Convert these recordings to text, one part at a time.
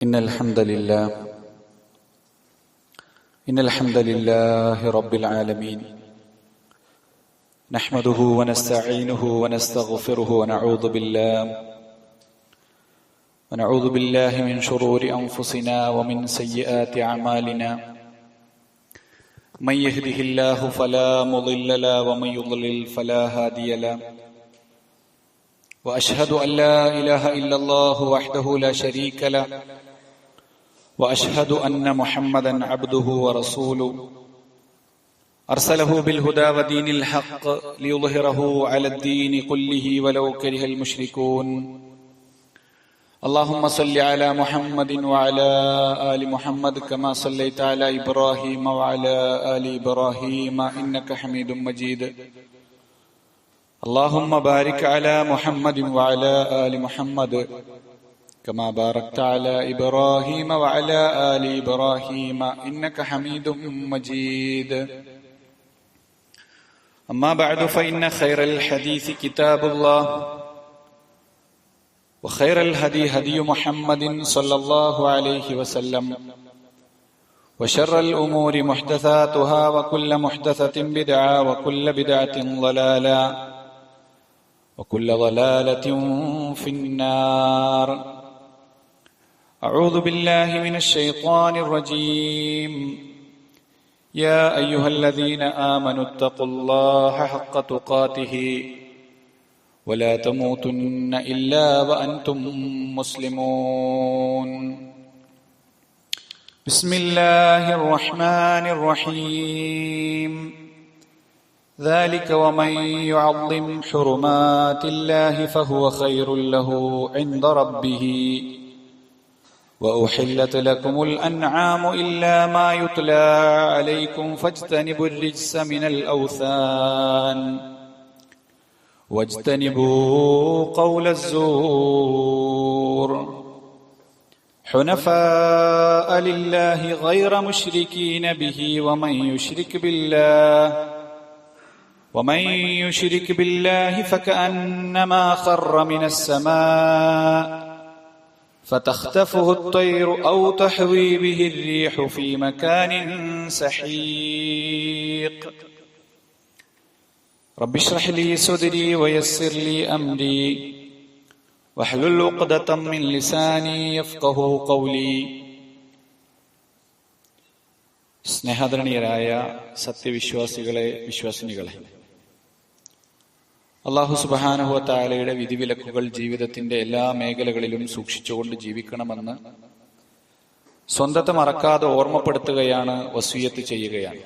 إن الحمد لله رب العالمين نحمده ونستعينه ونستغفره ونعوذ بالله من شرور أنفسنا ومن سيئات أعمالنا من يهده الله فلا مضل له ومن يضلل فلا هادي له وأشهد أن لا إله إلا الله وحده لا شريك له وأشهد أن محمدا عبده ورسوله أرسله بالهدى ودين الحق ليظهره على الدين كله ولو كره المشركون اللهم صل على محمد وعلى آل محمد كما صليت على إبراهيم وعلى آل إبراهيم إنك حميد مجيد اللهم بارك على محمد وعلى آل محمد كما باركت على إبراهيم وعلى آل إبراهيم إنك حميد مجيد أما بعد فإن خير الحديث كتاب الله وخير الهدي هدي محمد صلى الله عليه وسلم وشر الأمور محدثاتها وكل محدثة بدعة وكل بدعة ضلالة وكل ضلالة في النار أعوذ بالله من الشيطان الرجيم يا أيها الذين آمنوا اتقوا الله حق تقاته ولا تموتن إلا وأنتم مسلمون بسم الله الرحمن الرحيم ذلك ومن يعظم حرمات الله فهو خير له عند ربه وأحلت لكم الأنعام إلا ما يتلى عليكم فاجتنبوا الرجس من الأوثان واجتنبوا قول الزور حنفاء لله غير مشركين به ومن يشرك بالله فكأنما خر من السماء فتخطفه الطير أو تحوي به الريح في مكان سحيق رب اشرح لي صدري ويسر لي أمري واحلل عقدة من لساني يفقهوا قولي സ്നേഹാദരണീയരായ സത്യവിശ്വാസികളെ, വിശ്വാസിനികളെ, അല്ലാഹു സുബ്ഹാനഹു വ തആലയുടെ വിധിവിലക്കുകൾ ജീവിതത്തിന്റെ എല്ലാ മേഖലകളിലും സൂക്ഷിച്ചുകൊണ്ട് ജീവിക്കണമെന്ന് സ്വന്തത്തെ മറക്കാതെ ഓർമ്മപ്പെടുത്തുകയാണ്, വസിയ്യത്ത് ചെയ്യുകയാണ്.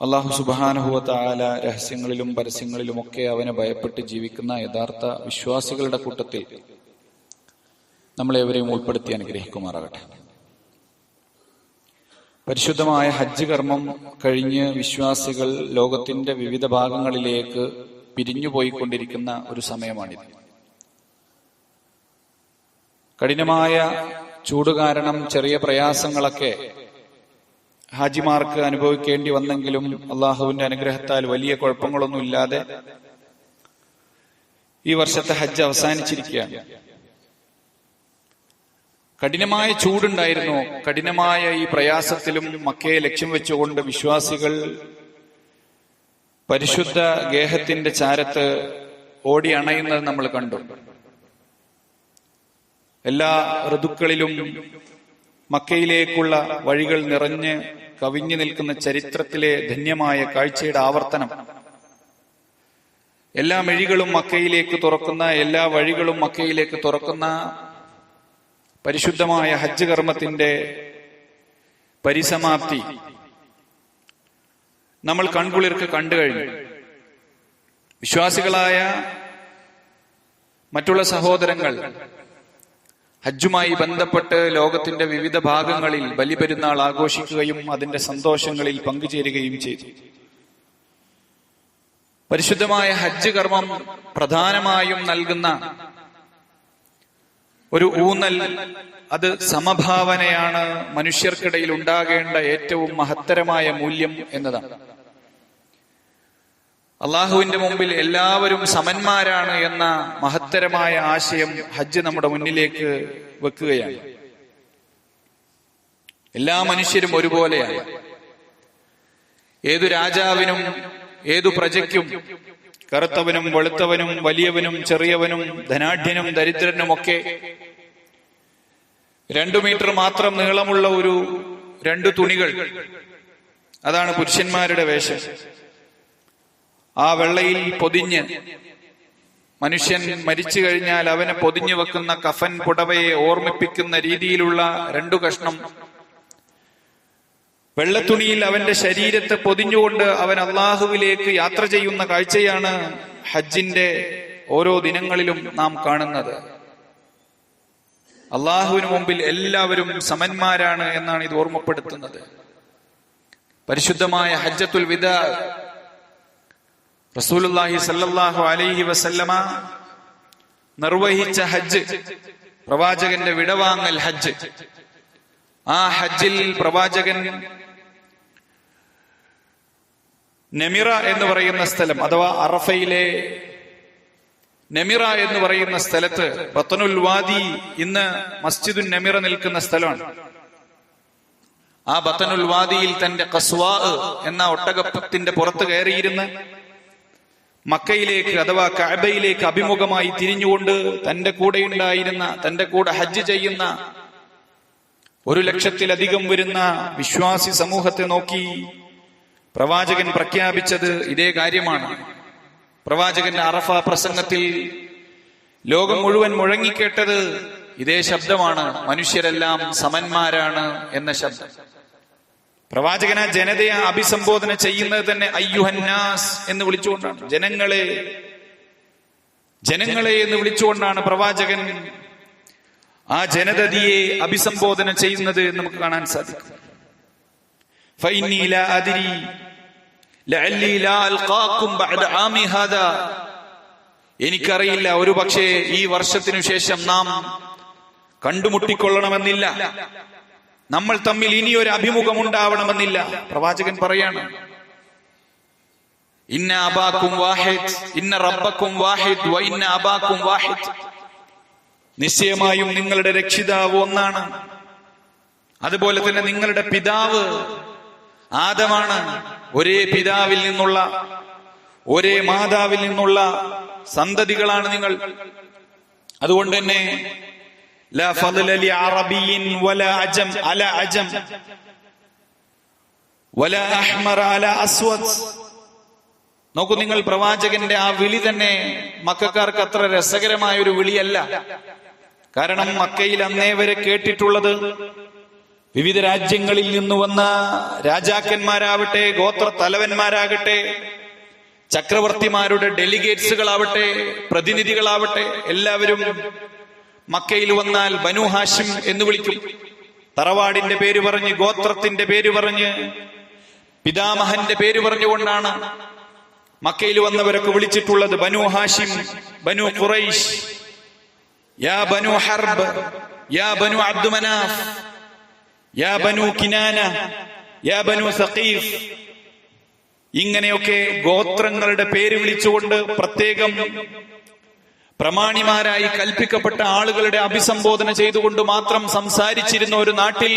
അല്ലാഹു സുബ്ഹാനഹു വ തആല രഹസ്യങ്ങളിലും പരസ്യങ്ങളിലുമൊക്കെ അവനെ ഭയപ്പെട്ട് ജീവിക്കുന്ന യഥാർത്ഥ വിശ്വാസികളുടെ കൂട്ടത്തിൽ നമ്മളെവരെയും ഉൾപ്പെടുത്തി അനുഗ്രഹിക്കുമാറാകട്ടെ. പരിശുദ്ധമായ ഹജ്ജ് കർമ്മം കഴിഞ്ഞ് വിശ്വാസികൾ ലോകത്തിന്റെ വിവിധ ഭാഗങ്ങളിലേക്ക് പിരിഞ്ഞുപോയിക്കൊണ്ടിരിക്കുന്ന ഒരു സമയമാണിത്. കഠിനമായ ചൂട് കാരണം ചെറിയ പ്രയാസങ്ങളൊക്കെ ഹാജിമാർക്ക് അനുഭവിക്കേണ്ടി വന്നെങ്കിലും അള്ളാഹുവിന്റെ അനുഗ്രഹത്താൽ വലിയ കുഴപ്പങ്ങളൊന്നുമില്ലാതെ ഈ വർഷത്തെ ഹജ്ജ് അവസാനിച്ചിരിക്കുകയാണ്. കഠിനമായ ചൂടുണ്ടായിരുന്നു. കഠിനമായ ഈ പ്രയാസത്തിലും മക്കയെ ലക്ഷ്യം വെച്ചുകൊണ്ട് വിശ്വാസികൾ പരിശുദ്ധ ഗേഹത്തിന്റെ ചാരത്ത് ഓടി അണയുന്നത് നമ്മൾ കണ്ടു. എല്ലാ ഋതുക്കളിലും മക്കയിലേക്കുള്ള വഴികൾ നിറഞ്ഞ് കവിഞ്ഞു നിൽക്കുന്ന ചരിത്രത്തിലെ ധന്യമായ കാഴ്ചയുടെ ആവർത്തനം. എല്ലാ വഴികളും മക്കയിലേക്ക് തുറക്കുന്ന പരിശുദ്ധമായ ഹജ്ജ് കർമ്മത്തിന്റെ പരിസമാപ്തി നമ്മൾ കൺകുളിർക്ക് കണ്ടു കഴിഞ്ഞു. വിശ്വാസികളായ മറ്റുള്ള സഹോദരങ്ങൾ ഹജ്ജുമായി ബന്ധപ്പെട്ട് ലോകത്തിന്റെ വിവിധ ഭാഗങ്ങളിൽ ബലിപെരുന്നാൾ ആഘോഷിക്കുകയും അതിന്റെ സന്തോഷങ്ങളിൽ പങ്കുചേരുകയും ചെയ്തു. പരിശുദ്ധമായ ഹജ്ജ് കർമ്മം പ്രധാനമായും നൽകുന്ന ഒരു ഊന്നൽ, അത് സമഭാവനയാണ്. മനുഷ്യർക്കിടയിൽ ഉണ്ടാകേണ്ട ഏറ്റവും മഹത്തരമായ മൂല്യം എന്നതാണ്. അള്ളാഹുവിന്റെ മുമ്പിൽ എല്ലാവരും സമന്മാരാണ് എന്ന മഹത്തരമായ ആശയം ഹജ്ജ് നമ്മുടെ മുന്നിലേക്ക് വെക്കുകയാണ്. എല്ലാ മനുഷ്യരും ഒരുപോലെയാണ്. ഏതു രാജാവിനും ഏതു പ്രജയ്ക്കും കറുത്തവനും വെളുത്തവനും വലിയവനും ചെറിയവനും ധനാഢ്യനും ദരിദ്രനുമൊക്കെ 2 മീറ്റർ മാത്രം നീളമുള്ള രണ്ട് തുണികൾ, അതാണ് പുരുഷന്മാരുടെ വേഷം. ആ വെള്ളയിൽ പൊതിഞ്ഞ് മനുഷ്യൻ മരിച്ചു കഴിഞ്ഞാൽ അവനെ പൊതിഞ്ഞു വെക്കുന്ന കഫൻ പുടവയെ ഓർമ്മിപ്പിക്കുന്ന രീതിയിലുള്ള 2 കഷ്ണം വെള്ളത്തുണിയിൽ അവന്റെ ശരീരത്തെ പൊതിഞ്ഞുകൊണ്ട് അവൻ അള്ളാഹുവിലേക്ക് യാത്ര ചെയ്യുന്ന കാഴ്ചയാണ് ഹജ്ജിന്റെ ഓരോ ദിനങ്ങളിലും നാം കാണുന്നത്. അള്ളാഹുവിന് മുമ്പിൽ എല്ലാവരും സമന്മാരാണ് എന്നാണ് ഇത് ഓർമ്മപ്പെടുത്തുന്നത്. പരിശുദ്ധമായ ഹജ്ജത്തുൽ വിദാ റസൂലുള്ളാഹി സ്വല്ലല്ലാഹു അലൈഹി വസല്ലമ നിർവഹിച്ച ഹജ്ജ്, പ്രവാചകന്റെ വിടവാങ്ങൽ ഹജ്ജ്. ആ ഹജ്ജിൽ പ്രവാചകൻ നെമിറ എന്ന് പറയുന്ന സ്ഥലം, അഥവാ അറഫയിലെ നെമിറ എന്ന് പറയുന്ന സ്ഥലത്ത്, ബത്നുൽ വാദി ഇന്ന് മസ്ജിദുൻ നെമിറ നിൽക്കുന്ന സ്ഥലമാണ്. ആ ബത്നുൽ വാദിയിൽ തന്റെ ഖസ്വാ എന്ന ഒട്ടകത്തിന്റെ പുറത്ത് കയറിയിരുന്ന് മക്കയിലേക്ക് അഥവാ കഅബയിലേക്ക് അഭിമുഖമായി തിരിഞ്ഞുകൊണ്ട് തന്റെ കൂടെ ഉണ്ടായിരുന്ന, തന്റെ കൂടെ ഹജ്ജ് ചെയ്യുന്ന 100,000-ലധികം വരുന്ന വിശ്വാസി സമൂഹത്തെ നോക്കി പ്രവാചകൻ പ്രഖ്യാപിച്ചത് ഇതേ കാര്യമാണ്. പ്രവാചകന്റെ അറഫ പ്രസംഗത്തിൽ ലോകം മുഴുവൻ മുഴങ്ങിക്കേട്ടത് ഇതേ ശബ്ദമാണ്, മനുഷ്യരെല്ലാം സമന്മാരാണ് എന്ന ശബ്ദം. പ്രവാചകൻ ആ ജനതയെ അഭിസംബോധന ചെയ്യുന്നത് തന്നെ അയ്യുഹന്നാസ് എന്ന് വിളിച്ചുകൊണ്ടാണ്. ജനങ്ങളെ എന്ന് വിളിച്ചുകൊണ്ടാണ് പ്രവാചകൻ ആ ജനതയെ അഭിസംബോധന ചെയ്യുന്നത് എന്ന് നമുക്ക് കാണാൻ സാധിക്കും. ഫഇന്നി ലാ അദ്രി ലഅല്ലി ലാ അൽഖാകും ബഅദ ആമി ഹാദാ, എനിക്കറിയില്ല, ഒരു പക്ഷേ ഈ വർഷത്തിനു ശേഷം നാം കണ്ടുമുട്ടിക്കൊള്ളണമെന്നില്ല, നമ്മൾ തമ്മിൽ ഇനിയൊരു അഭിമുഖം ഉണ്ടാവണമെന്നില്ല. പ്രവാചകൻ പറയാണ്, ഇന്ന അബാക്കും വാഹിദ്, ഇന്ന റബ്ബക്കും വാഹിദ് വ ഇന്ന അബാക്കും വാഹിദ്, നിശ്ചയമായും നിങ്ങളുടെ രക്ഷിതാവ് ഒന്നാണ്, അതുപോലെ തന്നെ നിങ്ങളുടെ പിതാവ് ആദമാണ്. ഒരേ പിതാവിൽ നിന്നുള്ള, ഒരേ മാതാവിൽ നിന്നുള്ള സന്തതികളാണ് നിങ്ങൾ. അതുകൊണ്ട് തന്നെ ലാ ഫളല ലി അറബിയ്യിൻ വലാ അജം അലാ അജം വലാ അഹ്മറ അലാ അസ്വദ്. നോക്കൂ, നിങ്ങൾ പ്രവാചകന്റെ ആ വിളി തന്നെ മക്കക്കാർക്ക് അത്ര രസകരമായ ഒരു വിളിയല്ല. കാരണം മക്കയിൽ അന്നേ വരെ കേട്ടിട്ടുള്ളത് വിവിധ രാജ്യങ്ങളിൽ നിന്ന് വന്ന രാജാക്കന്മാരാവട്ടെ, ഗോത്ര തലവന്മാരാകട്ടെ, ചക്രവർത്തിമാരുടെ ഡെലിഗേറ്റ്സുകളാവട്ടെ, പ്രതിനിധികളാവട്ടെ, എല്ലാവരും മക്കയിൽ വന്നാൽ ബനു ഹാഷിം എന്ന് വിളിക്കും. തറവാടിന്റെ പേര് പറഞ്ഞ്, ഗോത്രത്തിന്റെ പേര് പറഞ്ഞ്, പിതാമഹന്റെ പേര് പറഞ്ഞുകൊണ്ടാണ് മക്കയിൽ വന്നവരൊക്കെ വിളിച്ചിട്ടുള്ളത്. ബനു ഹാഷിം, ബനു ഖുറൈശ്, യാ ബനു ഹർബ്, യാ ബനു അബ്ദു മനാഫ്, യാ ബനു കിനാന, യാ ബനു സഖീഫ്. ഇങ്ങനെയൊക്കെ ഗോത്രങ്ങളുടെ പേര് വിളിച്ചുകൊണ്ട് പ്രത്യേകം പ്രമാണിമാരായി കൽപ്പിക്കപ്പെട്ട ആളുകളുടെ അഭിസംബോധന ചെയ്തുകൊണ്ട് മാത്രം സംസാരിച്ചിരുന്ന ഒരു നാട്ടിൽ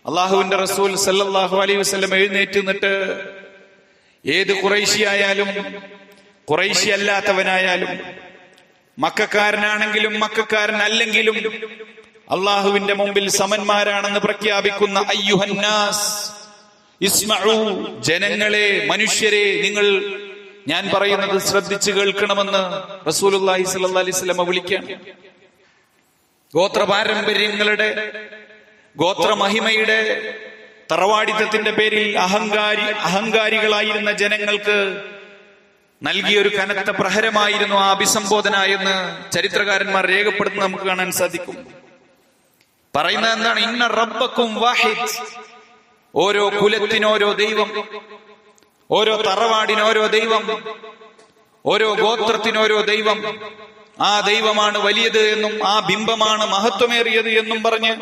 അള്ളാഹുവിന്റെ റസൂൽ സല്ലല്ലാഹു അലൈഹി വസല്ലം എഴുന്നേറ്റ് നിന്നിട്ട് ഏത് ഖുറൈശിയായാലും ഖുറൈശി അല്ലാത്തവനായാലും മക്കക്കാരനാണെങ്കിലും മക്കക്കാരനല്ലെങ്കിലും അള്ളാഹുവിന്റെ മുമ്പിൽ സമന്മാരാണെന്ന് പ്രഖ്യാപിക്കുന്ന അയ്യുഹന്നാസ് ഇസ്മഉ, ജനങ്ങളെ, മനുഷ്യരെ, നിങ്ങൾ ഞാൻ പറയുന്നത് ശ്രദ്ധിച്ചു കേൾക്കണമെന്ന് റസൂലുള്ളാഹി സ്വല്ലല്ലാഹി അലൈഹി വസല്ലം വിളിക്കുകയാണ്. ഗോത്ര പാരമ്പര്യങ്ങളുടെ, ഗോത്രമഹിമയുടെ, തറവാടിത്തത്തിന്റെ പേരിൽ അഹങ്കാരികളായിരുന്ന ജനങ്ങൾക്ക് നൽകിയൊരു കനത്ത പ്രഹരമായിരുന്നു ആ അഭിസംബോധന എന്ന് ചരിത്രകാരന്മാർ രേഖപ്പെടുത്തുന്നത് നമുക്ക് കാണാൻ സാധിക്കും. പറയുന്നത് എന്താണ്? ഇന്ന റബ്ബക്കും വാഹിദ്, ഓരോ കുലത്തിനോരോ ദൈവം, ഓരോ തറവാടിനോരോ ദൈവം, ഓരോ ഗോത്രത്തിനോരോ ദൈവം. ആ ദൈവമാണ് വലിയത് എന്നും ആ ബിംബമാണ് മഹത്വമേറിയത് എന്നും പറഞ്ഞ്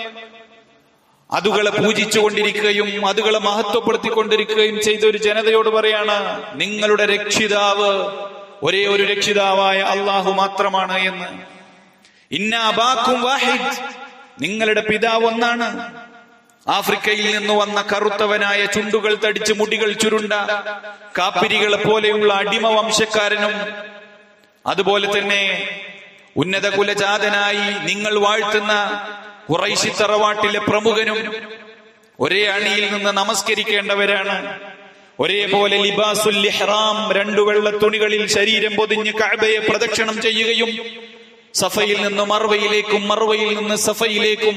അതുകളെ പൂജിച്ചുകൊണ്ടിരിക്കുകയും അതുകളെ മഹത്വപ്പെടുത്തിക്കൊണ്ടിരിക്കുകയും ചെയ്ത ഒരു ജനതയോട് പറയാണ്, നിങ്ങളുടെ രക്ഷിതാവ് ഒരേ ഒരു രക്ഷിതാവായ അള്ളാഹു മാത്രമാണ് എന്ന്. ഇന്ന അബാക്കും വാഹിദ്, നിങ്ങളുടെ പിതാവ് ഒന്നാണ്. ആഫ്രിക്കയിൽ നിന്ന് വന്ന കറുത്തവനായ, ചുണ്ടുകൾ തടിച്ച് മുടികൾ ചുരുണ്ട കാപ്പിരികളെ പോലെയുള്ള അടിമ വംശക്കാരനും, അതുപോലെ തന്നെ ഉന്നത കുലജാതനായി നിങ്ങൾ വാഴ്ത്തുന്ന ഖുറൈശി തറവാട്ടിലെ പ്രമുഖനും ഒരേ അണിയിൽ നിന്ന് നമസ്കരിക്കേണ്ടവരാണ്. ഒരേപോലെ ലിബാസുൽ ഇഹ്റാം, 2 വെള്ള തുണികളിൽ ശരീരം പൊതിഞ്ഞ് കഅബയെ പ്രദക്ഷിണം ചെയ്യുകയും സഫയിൽ നിന്ന് മർവയിലേക്കും മർവയിൽ നിന്ന് സഫയിലേക്കും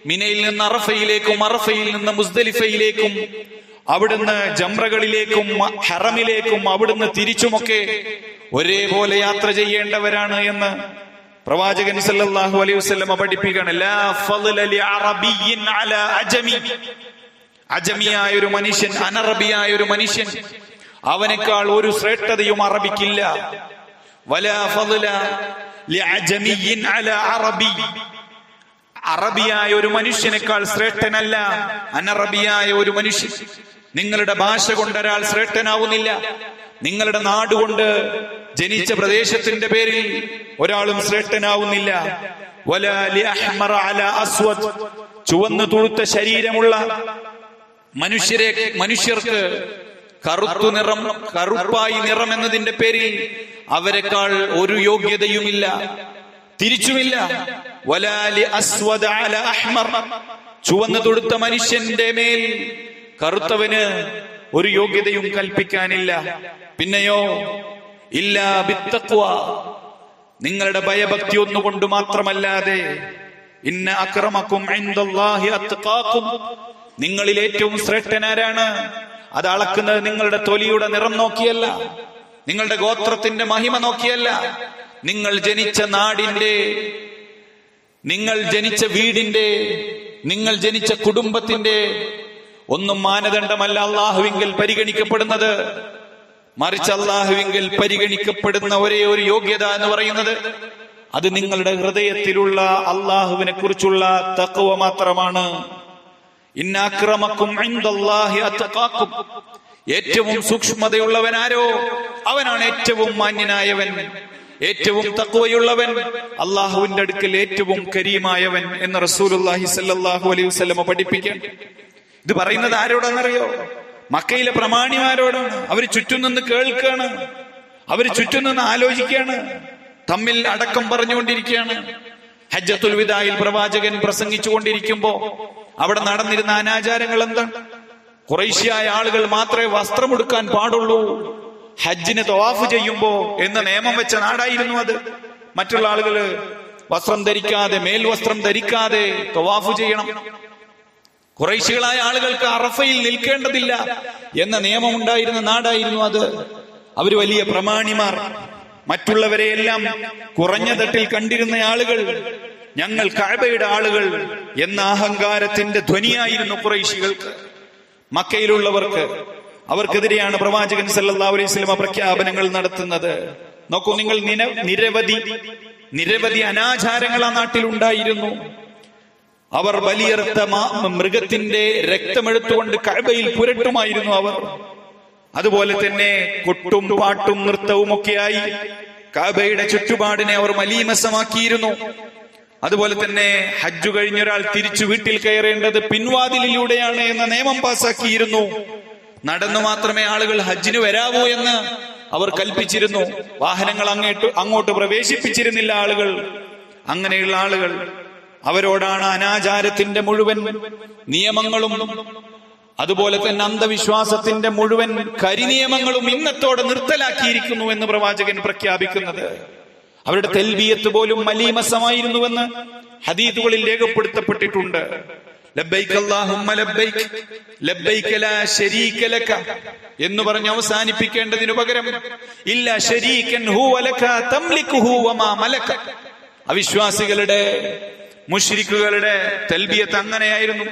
മിനയിൽ നിന്ന് അറഫയിലേക്കും അറഫയിൽ നിന്ന് മുസ്ദലിഫയിലേക്കും അവിടുന്ന് ജംറകളിലേക്കും ഹറമിലേക്കും അവിടുന്ന് തിരിച്ചുമൊക്കെ ഒരേപോലെ യാത്ര ചെയ്യേണ്ടവരാണ് എന്ന് പ്രവാചകൻ സല്ലല്ലാഹു അലൈഹി വസല്ലം പഠിപ്പിക്കുകയാണ്. ലാ ഫളല ലിഅറബിയ്യിൻ അലാ അജമി, അജമിയായ ഒരു മനുഷ്യൻ, അനറബിയായ ഒരു മനുഷ്യൻ, അവനേക്കാൾ ഒരു ശ്രേഷ്ഠതയും അറബിക്കില്ല. വലാ ഫളല ലിഅജമിയ്യിൻ അലാ അറബി, അറബിയായ ഒരു മനുഷ്യനേക്കാൾ ശ്രേഷ്ഠനല്ല അനറബിയായ ഒരു മനുഷ്യൻ. നിങ്ങളുടെ ഭാഷ കൊണ്ട് ഒരാൾ ശ്രേഷ്ഠനാവുന്നില്ല. നിങ്ങളുടെ നാടുകൊണ്ട്, ജനിച്ച പ്രദേശത്തിന്റെ പേരിൽ ഒരാളും ശ്രേഷ്ഠനാവുന്നില്ല. വലാ ലിഅഹ്മറ അലാ അസ്വദ്, ചുവന്നു തുടുത്ത ശരീരമുള്ള മനുഷ്യർക്ക് കറുത്തു നിറം, കറുപ്പായി നിറം എന്നതിന്റെ പേരിൽ അവരെക്കാൾ ഒരു യോഗ്യതയുമില്ല, തിരിച്ചുമില്ല. വലാ ലിഅസ്വദ അലാ അഹ്മർ, ചുവന്നു തുടുത്ത മനുഷ്യന്റെ മേൽ കറുത്തവന് ഒരു യോഗ്യതയും കൽപ്പിക്കാനില്ല. പിന്നെയോ ഇല്ലാ ബിത്തഖ്വ, നിങ്ങളുടെ ഭയഭക്തി ഒന്നുകൊണ്ട് മാത്രമല്ലാതെ. ഇന്ന അക്രമക്കും ഇൻദല്ലാഹി അത്ഖാക്കും, നിങ്ങളിൽ ഏറ്റവും ശ്രേഷ്ഠനാരാണ്? അത് അളക്കുന്നത് നിങ്ങളുടെ തൊലിയുടെ നിറം നോക്കിയല്ല, നിങ്ങളുടെ ഗോത്രത്തിന്റെ മഹിമ നോക്കിയല്ല, നിങ്ങൾ ജനിച്ച നാടിന്റെ, നിങ്ങൾ ജനിച്ച വീടിന്റെ, നിങ്ങൾ ജനിച്ച കുടുംബത്തിന്റെ ഒന്നും മാനദണ്ഡമല്ല അള്ളാഹുവിങ്കിൽ പരിഗണിക്കപ്പെടുന്നത്. മറിച്ച് അള്ളാഹുവിങ്കിൽ പരിഗണിക്കപ്പെടുന്ന ഒരേ ഒരു യോഗ്യത എന്ന് പറയുന്നത് അത് നിങ്ങളുടെ ഹൃദയത്തിലുള്ള അള്ളാഹുവിനെ കുറിച്ചുള്ള തഖ്വ മാത്രമാണ്. ഇന്ന അക്രമക്കും ഇൻദല്ലാഹി അത്ഖാക്കും, ഏറ്റവും സൂക്ഷ്മതയുള്ളവൻ ആരോ അവനാണ് ഏറ്റവും മാന്യനായവൻ, ഏറ്റവും തഖ്വയുള്ളവൻ, അള്ളാഹുവിന്റെ അടുക്കൽ ഏറ്റവും കരീമായവൻ എന്ന് റസൂലുള്ളാഹി സ്വല്ലല്ലാഹു അലൈഹി വസല്ലം പഠിപ്പിക്കാൻ. ഇത് പറയുന്നത് ആരോടാണെന്നറിയോ? മക്കയിലെ പ്രമാണിമാരോടാണ്. അവര് ചുറ്റും നിന്ന് കേൾക്കുകയാണ്, അവര് ചുറ്റും നിന്ന് ആലോചിക്കുകയാണ്, തമ്മിൽ അടക്കം പറഞ്ഞുകൊണ്ടിരിക്കുകയാണ്. ഹജ്ജത്തുൽ വിദായിൽ പ്രവാചകൻ പ്രസംഗിച്ചു കൊണ്ടിരിക്കുമ്പോ അവിടെ നടന്നിരുന്ന അനാചാരങ്ങൾ എന്താണ്? ഖുറൈശിയായ ആളുകൾ മാത്രമേ വസ്ത്രമെടുക്കാൻ പാടുള്ളൂ ഹജ്ജിന് തവാഫ് ചെയ്യുമ്പോ എന്ന നിയമം വെച്ച നാടായിരുന്നു അത്. മറ്റുള്ള ആളുകള് വസ്ത്രം ധരിക്കാതെ, മേൽവസ്ത്രം ധരിക്കാതെ തവാഫ് ചെയ്യണം. ഖുറൈശികളായ ആളുകൾക്ക് അറഫയിൽ നിൽക്കേണ്ടതില്ല എന്ന നിയമം ഉണ്ടായിരുന്ന നാടായിരുന്നു അത്. അവര് വലിയ പ്രമാണിമാർ, മറ്റുള്ളവരെയെല്ലാം കുറഞ്ഞ തട്ടിൽ കണ്ടിരുന്ന ആളുകൾ, ഞങ്ങൾ കഅബയുടെ ആളുകൾ എന്ന അഹങ്കാരത്തിന്റെ ധ്വനിയായിരുന്നു ഖുറൈശികൾക്ക്. മക്കയിലുള്ളവർക്ക്, അവർക്കെതിരെയാണ് പ്രവാചകൻ സല്ലല്ലാഹു അലൈഹി വസല്ലം പ്രഖ്യാപനങ്ങൾ നടത്തുന്നത്. നോക്കൂ നിങ്ങൾ, നിരവധി അനാചാരങ്ങൾ ആ നാട്ടിലുണ്ടായിരുന്നു. അവർ ബലിയർത്ത മൃഗത്തിന്റെ രക്തമെടുത്തുകൊണ്ട് കഅബയിൽ പുരട്ടുമായിരുന്നു അവർ. അതുപോലെ തന്നെ കൊട്ടും പാട്ടും നൃത്തവും ഒക്കെയായി കഅബയുടെ ചുറ്റുപാടിനെ അവർ മലീമസമാക്കിയിരുന്നു. അതുപോലെ തന്നെ ഹജ്ജ് കഴിഞ്ഞൊരാൾ തിരിച്ചു വീട്ടിൽ കയറേണ്ടത് പിൻവാതിലിലൂടെയാണ് എന്ന നിയമം പാസാക്കിയിരുന്നു. നടന്നു മാത്രമേ ആളുകൾ ഹജ്ജിന് വരാവൂ എന്ന് അവർ കൽപ്പിച്ചിരുന്നു. വാഹനങ്ങൾ അങ്ങോട്ട് പ്രവേശിപ്പിച്ചിരുന്നില്ല ആളുകൾ. അങ്ങനെയുള്ള ആളുകൾ, അവരോടാണ് അനാചാരത്തിന്റെ മുഴുവൻ നിയമങ്ങളും അതുപോലെ തന്നെ അന്ധവിശ്വാസത്തിന്റെ മുഴുവൻ കരിനിയമങ്ങളും ഇന്നത്തോടെ നിർത്തലാക്കിയിരിക്കുന്നു എന്ന് പ്രവാചകൻ പ്രഖ്യാപിക്കുന്നത്. അവരുടെ തൽബിയത്ത് പോലും മലീമസമായിരുന്നുവെന്ന് ഹദീസുകളിൽ രേഖപ്പെടുത്തപ്പെട്ടിട്ടുണ്ട്. ലബ്ബൈക അല്ലാഹുമ്മ ലബ്ബൈക ലബ്ബൈക ലാ ശരീക ലക എന്ന് പറഞ്ഞ് അവസാനിപ്പിക്കേണ്ടതിനു പകരം ഇല്ലാ ശരീകൻ ഹുവ ലക തംലികുഹു വമാ മലക. അവിശ്വാസികളുടെ, മുശ്രിക്കുകളുടെ തൽബിയത്ത് അങ്ങനെയായിരുന്നു.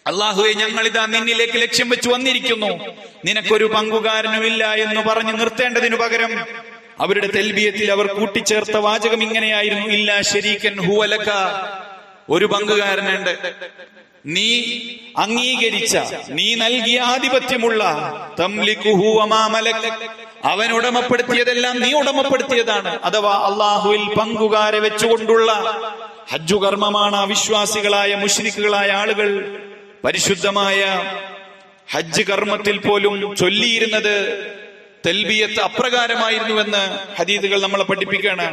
അല്ലാഹുവേ, ഞങ്ങളിതാ നിന്നിലേക്ക് ലക്ഷ്യം വെച്ച് വന്നിരിക്കുന്നു, നിനക്കൊരു പങ്കുകാരനുമില്ല എന്ന് പറഞ്ഞു നിർത്തേണ്ടതിനു പകരം അവരുടെ തൽബിയത്തിൽ അവർ കൂട്ടിച്ചേർത്ത വാചകം ഇങ്ങനെയായിരുന്നു: ഇല്ലാ ശരീകൻ ഹുവ ലക, ഒരു പങ്കുകാരനുണ്ട്. നീ അംഗീകരിച്ച, നീ നൽകിയ ആധിപത്യമുള്ള തംലികുഹു വമാ മലക്, അവൻ ഉടമപ്പെടുത്തിയതെല്ലാം നീ ഉടമപ്പെടുത്തിയതാണ്. അഥവാ അള്ളാഹുവിൽ പങ്കുകാരെ വെച്ചുകൊണ്ടുള്ള ഹജ്ജു കർമ്മമാണ് അവിശ്വാസികളായ മുശ്രിക്കുകളായ ആളുകൾ പരിശുദ്ധമായ ഹജ്ജ് കർമ്മത്തിൽ പോലും ചൊല്ലിയിരുന്നത് തൽബിയത്ത് അപ്രകാരമായിരുന്നുവെന്ന് ഹദീസുകൾ നമ്മളെ പഠിപ്പിക്കുകയാണ്.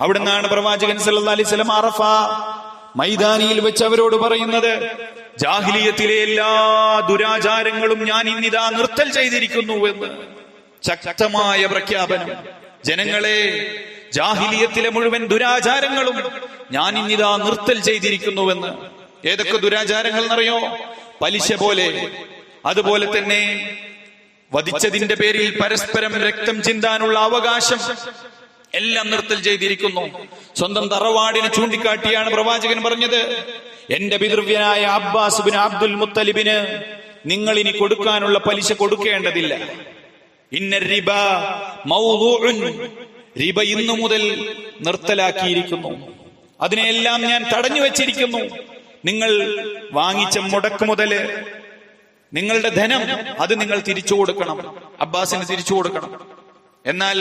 അവിടുന്നാണ് പ്രവാചകൻ സല്ലല്ലാഹു അലൈഹി വസല്ലം അറഫ മൈതാനിയിൽ വെച്ച് അവരോട് പറയുന്നത്, ജാഹിലിയത്തിലെ എല്ലാ ദുരാചാരങ്ങളും ഞാൻ ഇന്നിതാ നിർത്തൽ ചെയ്തിരിക്കുന്നു എന്ന് ശക്തമായ പ്രഖ്യാപനം. ജനങ്ങളെ, ജാഹിലിയത്തിലെ മുഴുവൻ ദുരാചാരങ്ങളും ഞാൻ ഇന്നിതാ നിർത്തൽ ചെയ്തിരിക്കുന്നുവെന്ന്. ഏതൊക്കെ ദുരാചാരങ്ങൾ എന്നറിയോ? പലിശ പോലെ, അതുപോലെ തന്നെ വധിച്ചതിന്റെ പേരിൽ പരസ്പരം രക്തം ചിന്താനുള്ള അവകാശം എല്ലാം നിർത്തൽ ചെയ്തിരിക്കുന്നു. സ്വന്തം തറവാടിനെ ചൂണ്ടിക്കാട്ടിയാണ് പ്രവാചകൻ പറഞ്ഞത്, എന്റെ പിതൃവ്യനായ അബ്ബാസ് ബിൻ അബ്ദുൽ മുത്തലിബിന് നിങ്ങൾ ഇനി കൊടുക്കാനുള്ള പലിശ കൊടുക്കേണ്ടതില്ല. ഇന്ന റിബ മൗദൂഉൻ, റിബ ഇന്നു മുതൽ നിർത്തലാക്കിയിരിക്കുന്നു. അതിനെല്ലാം ഞാൻ തടഞ്ഞു വെച്ചിരിക്കുന്നു. നിങ്ങൾ വാങ്ങിച്ച മുടക്ക് മുതല്, നിങ്ങളുടെ ധനം അത് നിങ്ങൾ തിരിച്ചു കൊടുക്കണം, അബ്ബാസിന് തിരിച്ചു കൊടുക്കണം. എന്നാൽ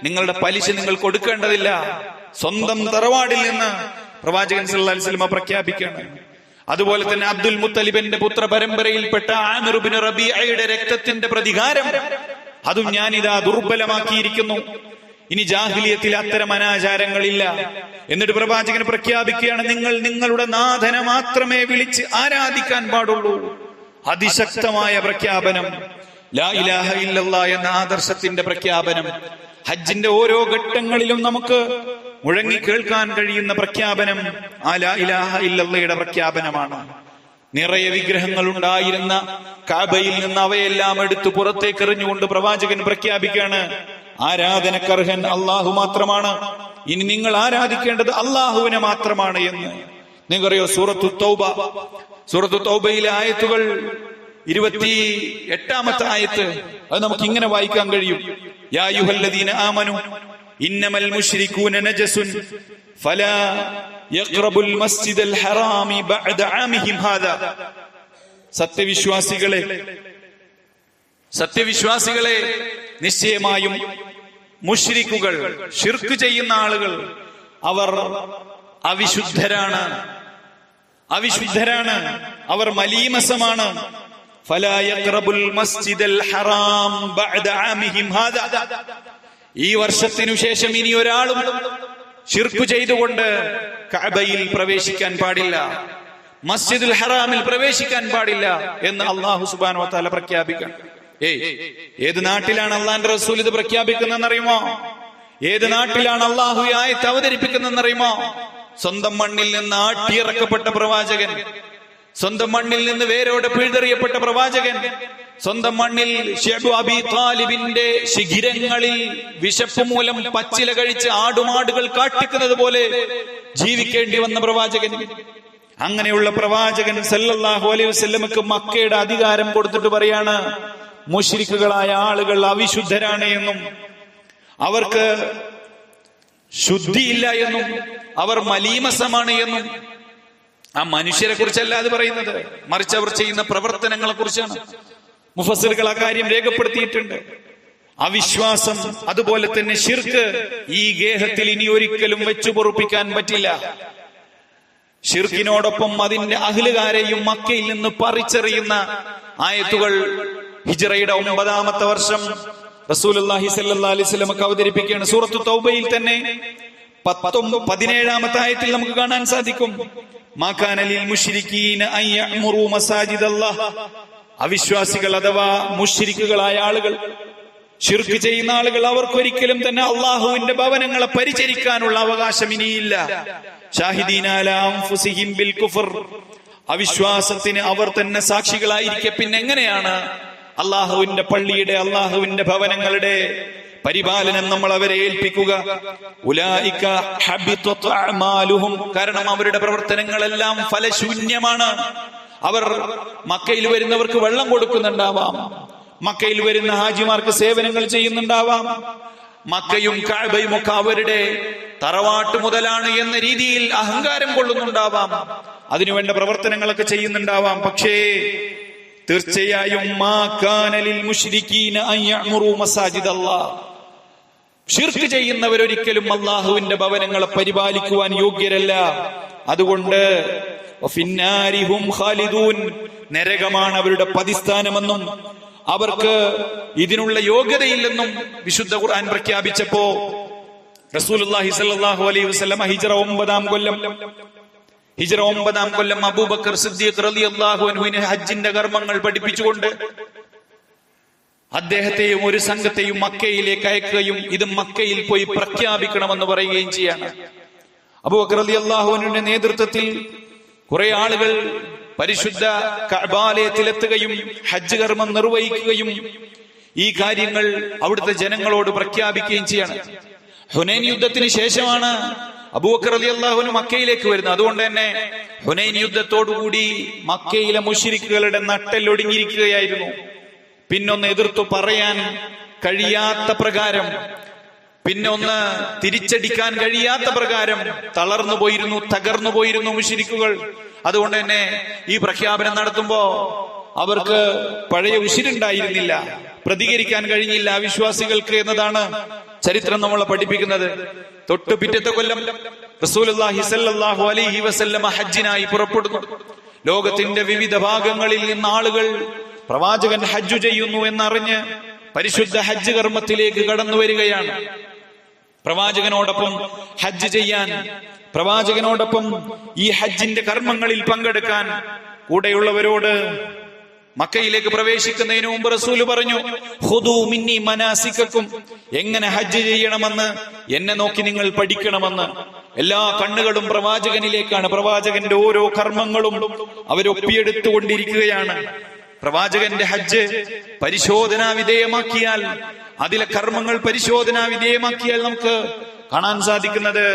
നിങ്ങളുടെ പലിശ നിങ്ങൾ കൊടുക്കേണ്ടതില്ല. സ്വന്തം തറവാടിൽ നിന്ന് പ്രവാചകൻ സല്ലല്ലാഹു അലൈഹി വസല്ലം പ്രഖ്യാപിക്കുകയാണ്. അതുപോലെ തന്നെ അബ്ദുൽ മുത്തലിബിന്റെ പുത്ര പരമ്പരയിൽപ്പെട്ട ആമിർ ഇബ്നു റബീഅയുടെ രക്തത്തിന്റെ പ്രതികാരം അതും ഞാനിതാ ദുർബലമാക്കിയിരിക്കുന്നു. ഇനി ജാഹിലിയത്തിൽ അത്തരം അനാചാരങ്ങളില്ല. എന്നിട്ട് പ്രവാചകൻ പ്രഖ്യാപിക്കുകയാണ്, നിങ്ങൾ നിങ്ങളുടെ നാഥനെ മാത്രമേ വിളിച്ച് ആരാധിക്കാൻ പാടുള്ളൂ. അതിശക്തമായ പ്രഖ്യാപനം, ലാ ഇലാഹ ഇല്ലല്ലാഹ് എന്ന ആദർശത്തിന്റെ പ്രഖ്യാപനം. ഹജ്ജിന്റെ ഓരോ ഘട്ടങ്ങളിലും നമുക്ക് മുഴങ്ങി കേൾക്കാൻ കഴിയുന്ന പ്രഖ്യാപനം ആ ലാ ഇലാഹ ഇല്ലല്ലാഹയുടെ പ്രഖ്യാപനമാണ്. നിറയെ വിഗ്രഹങ്ങൾ ഉണ്ടായിരുന്ന കഅബയിൽ നിന്ന് അവയെല്ലാം എടുത്തു പുറത്തേക്ക് എറിഞ്ഞുകൊണ്ട് പ്രവാചകൻ പ്രഖ്യാപിക്കുകയാണ്, ആരാധനക്കർഹൻ അള്ളാഹു മാത്രമാണ്. ഇനി നിങ്ങൾ ആരാധിക്കേണ്ടത് അള്ളാഹുവിനെ മാത്രമാണ് എന്ന്. നിങ്ങൾക്കറിയോ സൂറത്തു തൗബയിലെ ആയത്തുകൾ 28-ാമത്തെ ആയത്ത്, അത് നമുക്ക് ഇങ്ങനെ വായിക്കാൻ കഴിയും. യാ അയ്യുഹല്ലദീന ആമനു ഇന്നമൽ മുശ്രികൂന നജസുൻ ഫലാ യഖ്റബുൽ മസ്ജിദൽ ഹറാമി ബഅദ ആമിഹിം ഹാദാ. സത്യവിശ്വാസികളെ നിശ്ചയമായും മുശ്രിക്കുകൾ, ശിർക്ക് ചെയ്യുന്ന ആളുകൾ, അവർ അവിശുദ്ധരാണ്, അവർ മലീമസമാണ്. ഫലാ യഖ്റബുൽ മസ്ജിദൽ ഹറാം ബഅദ ആമിഹിം ഹാദാ. ഈ വർഷത്തിനു ശേഷം ഇനി ഒരാളും ശിർക്ക് ചെയ്തുകൊണ്ട് കഅബയിൽ പ്രവേശിക്കാൻ പാടില്ല, മസ്ജിദുൽ ഹറാമിൽ പ്രവേശിക്കാൻ പാടില്ല എന്ന് അല്ലാഹു സുബ്ഹാനഹു വ തആല പ്രഖ്യാപിക്കണം. ഏത് നാട്ടിലാണ് അള്ളാന്റെ റസൂൽ ഇത് പ്രഖ്യാപിക്കുന്നതെന്നറിയുമോ? ഏത് നാട്ടിലാണ് അള്ളാഹു ഈ ആയത്ത് അവതരിപ്പിക്കുന്നതെന്നറിയുമോ? സ്വന്തം മണ്ണിൽ നിന്ന് ആട്ടിയിറക്കപ്പെട്ട പ്രവാചകൻ, സ്വന്തം മണ്ണിൽ നിന്ന് വേരോടെ പിഴുതെറിയപ്പെട്ട പ്രവാചകൻ, സ്വന്തം മണ്ണിൽ ശൈബ് അബീ താലിബിന്റെ ശിഖിരങ്ങളിൽ വിശപ്പ് മൂലം പച്ചില കഴിച്ച് ആടുമാടുകൾ കാട്ടിക്കുന്നത് പോലെ ജീവിക്കേണ്ടി വന്ന പ്രവാചകൻ. അങ്ങനെയുള്ള പ്രവാചകൻ സല്ലല്ലാഹു അലൈഹി വസല്ലമക്ക് മക്കയുടെ അധികാരം കൊടുത്തിട്ട് പറയാണ്, മുശ്രിക്കുകളായ ആളുകൾ അവിശുദ്ധരാണ് എന്നും അവർക്ക് ശുദ്ധിയില്ല എന്നും അവർ മലീമസമാണ് എന്നും. ആ മനുഷ്യരെ കുറിച്ചല്ല അത് പറയുന്നത്, മറിച്ച് അവർ ചെയ്യുന്ന പ്രവർത്തനങ്ങളെ കുറിച്ചാണ്. മുഫസ്സിറുകൾ ആ കാര്യം രേഖപ്പെടുത്തിയിട്ടുണ്ട്. അവിശ്വാസം, അതുപോലെ തന്നെ ശിർക്ക് ഈ ഗേഹത്തിൽ ഇനി ഒരിക്കലും വെച്ചു പൊറുപ്പിക്കാൻ പറ്റില്ല. ശിർക്കിനോടൊപ്പം അതിന്റെ അഹ്ലുകാരെയും മക്കയിൽ നിന്ന് പറിച്ചെറിയുന്ന ആയത്തുകൾ ഹിജ്റയുടെ 9-ാമത്തെ വർഷം റസൂലുള്ളാഹി സ്വല്ലല്ലാഹു അലൈഹി വസല്ലം അവതരിപ്പിക്കുകയാണ്. സൂറത്തു തൗബയിൽ തന്നെ 17-ാമത്തെ ആയത്തിൽ നമുക്ക് കാണാൻ സാധിക്കും, മാ കാന ലിൽ മുശ്രികീന അൻ യഅ്മുറു മസാജിദല്ലാഹ്. അവിശ്വാസികൾ അഥവാ മുശ്രിക്കുകളായ ആളുകൾ, ശിർക്ക് ചെയ്യുന്ന ആളുകൾ, അവർക്കൊരിക്കലും തന്നെ അള്ളാഹുവിന്റെ ഭവനങ്ങളെ പരിചരിക്കാനുള്ള അവകാശം ഇനിയില്ല. ഷാഹിദീന അലാ അൻഫുസിഹിം ബിൽ കുഫർ. അവിശ്വാസത്തിന് അവർ തന്നെ സാക്ഷികളായിരിക്കെ പിന്നെ എങ്ങനെയാണ് അള്ളാഹുവിന്റെ പള്ളിയുടെ, അള്ളാഹുവിന്റെ ഭവനങ്ങളുടെ പരിപാലനം നമ്മൾ അവരെ ഏൽപ്പിക്കുക? ഉലൈക ഹബിതത് അഅമാലുഹും. കാരണം അവരുടെ പ്രവർത്തനങ്ങളെല്ലാം ഫലശൂന്യമാണ്. അവർ മക്കയിൽ വരുന്നവർക്ക് വെള്ളം കൊടുക്കുന്നുണ്ടാവാം, മക്കയിൽ വരുന്ന ഹാജിമാർക്ക് സേവനങ്ങൾ ചെയ്യുന്നുണ്ടാവാം, മക്കയും കഅബയും ഒക്കെ അവരുടെ തറവാട്ട് മുതലാണ് എന്ന രീതിയിൽ അഹങ്കാരം കൊള്ളുന്നുണ്ടാവാം, അതിനുവേണ്ട പ്രവർത്തനങ്ങളൊക്കെ ചെയ്യുന്നുണ്ടാവാം. പക്ഷേ തീർച്ചയായും മാ കാന ലിൽ മുശ്രികീന അൻ യഅ്മുറു മസാജിദല്ലാഹ്, ശിർക്ക് ചെയ്യുന്നവരൊരിക്കലും അല്ലാഹുവിന്റെ ഭവനങ്ങളെ പരിപാലിക്കുവാൻ യോഗ്യരല്ല. അതുകൊണ്ട് ഫിന്നാരിഹും ഖാലിദൂൻ, നരകമാണ് അവരുടെ പതിസ്ഥാനമെന്നും അവർക്ക് ഇതിനുള്ള യോഗ്യതയില്ലെന്നും വിശുദ്ധ ഖുർആൻ പ്രഖ്യാപിച്ചപ്പോ റസൂലുള്ളാഹി സ്വല്ലല്ലാഹു അലൈഹി വസല്ലം ഹിജ്റ 9-ാം കൊല്ലം അബൂബക്കർ സിദ്ദീഖ് റളിയല്ലാഹു അൻഹുവിനെ ഹജ്ജിന്റെ കർമ്മങ്ങൾ പഠിപ്പിച്ചുകൊണ്ട് അദ്ദേഹത്തെയും ഒരു സംഘത്തെയും മക്കയിലേക്ക് അയക്കുകയും ഇത് മക്കയിൽ പോയി പ്രഖ്യാപിക്കണമെന്ന് പറയുകയും ചെയ്യാണ്. അബൂബക്കർ റളിയല്ലാഹു അൻഹുവിന്റെ നേതൃത്വത്തിൽ കുറെ ആളുകൾ പരിശുദ്ധ കഅബാലയത്തിലെത്തുകയും ഹജ്ജ് കർമ്മം നിർവഹിക്കുകയും ഈ കാര്യങ്ങൾ അവിടുത്തെ ജനങ്ങളോട് പ്രഖ്യാപിക്കുകയും ചെയ്യാണ്. ഹുനൈൻ യുദ്ധത്തിന് ശേഷമാണ് അബൂബക്കർ റളിയല്ലാഹു അൻഹു മക്കയിലേക്ക് വരുന്നത്. അതുകൊണ്ട് തന്നെ ഹുനൈൻ യുദ്ധത്തോടുകൂടി മക്കയിലെ മുശ്രിക്കുകളുടെ നട്ടെല്ലൊടിഞ്ഞിരിക്കുകയായിരുന്നു. പിന്നൊന്ന് എതിർത്തു പറയാൻ കഴിയാത്ത പ്രകാരം, പിന്നൊന്ന് തിരിച്ചടിക്കാൻ കഴിയാത്ത പ്രകാരം തളർന്നു പോയിരുന്നു, തകർന്നു പോയിരുന്നു മുശ്രിക്കുകൾ. അതുകൊണ്ട് തന്നെ ഈ പ്രഖ്യാപനം നടത്തുമ്പോ അവർക്ക് പഴയ ഉശിരുണ്ടായിരുന്നില്ല, പ്രതികരിക്കാൻ കഴിഞ്ഞില്ല അവിശ്വാസികൾക്ക് എന്നതാണ് ചരിത്രം നമ്മളെ പഠിപ്പിക്കുന്നത്. തൊട്ടു പിറ്റത്തെ കൊല്ലം റസൂലുള്ളാഹി സ്വല്ലല്ലാഹു അലൈഹി വസല്ലം ഹജ്ജിനായി പുറപ്പെടുന്നു. ലോകത്തിന്റെ വിവിധ ഭാഗങ്ങളിൽ നിന്ന് ആളുകൾ പ്രവാചകൻ ഹജ്ജ് ചെയ്യുന്നു എന്നറിഞ്ഞ് പരിശുദ്ധ ഹജ്ജ് കർമ്മത്തിലേക്ക് കടന്നു വരികയാണ്. പ്രവാചകനോടൊപ്പം ഹജ്ജ് ചെയ്യാൻ, പ്രവാചകനോടൊപ്പം ഈ ഹജ്ജിന്റെ കർമ്മങ്ങളിൽ പങ്കെടുക്കാൻ കൂടെയുള്ളവരോട് മക്കയിലേക്ക് പ്രവേശിക്കുന്നതിന് മുമ്പ് റസൂല് പറഞ്ഞു, ഖുദൂ മിന്നി മനാസികക്കും, എങ്ങനെ ഹജ്ജ് ചെയ്യണമെന്ന് എന്നെ നോക്കി നിങ്ങൾ പഠിക്കണമെന്ന്. എല്ലാ കണ്ണുകളും പ്രവാചകനിലേക്കാണ്. പ്രവാചകന്റെ ഓരോ കർമ്മങ്ങളും അവരൊപ്പിയെടുത്തുകൊണ്ടിരിക്കുകയാണ്. പ്രവാചകന്റെ ഹജ്ജ് പരിശോധനാ വിധേയമാക്കിയാൽ, അതിലെ കർമ്മങ്ങൾ പരിശോധനാ വിധേയമാക്കിയാൽ നമുക്ക് കാണാൻ സാധിക്കുന്നത്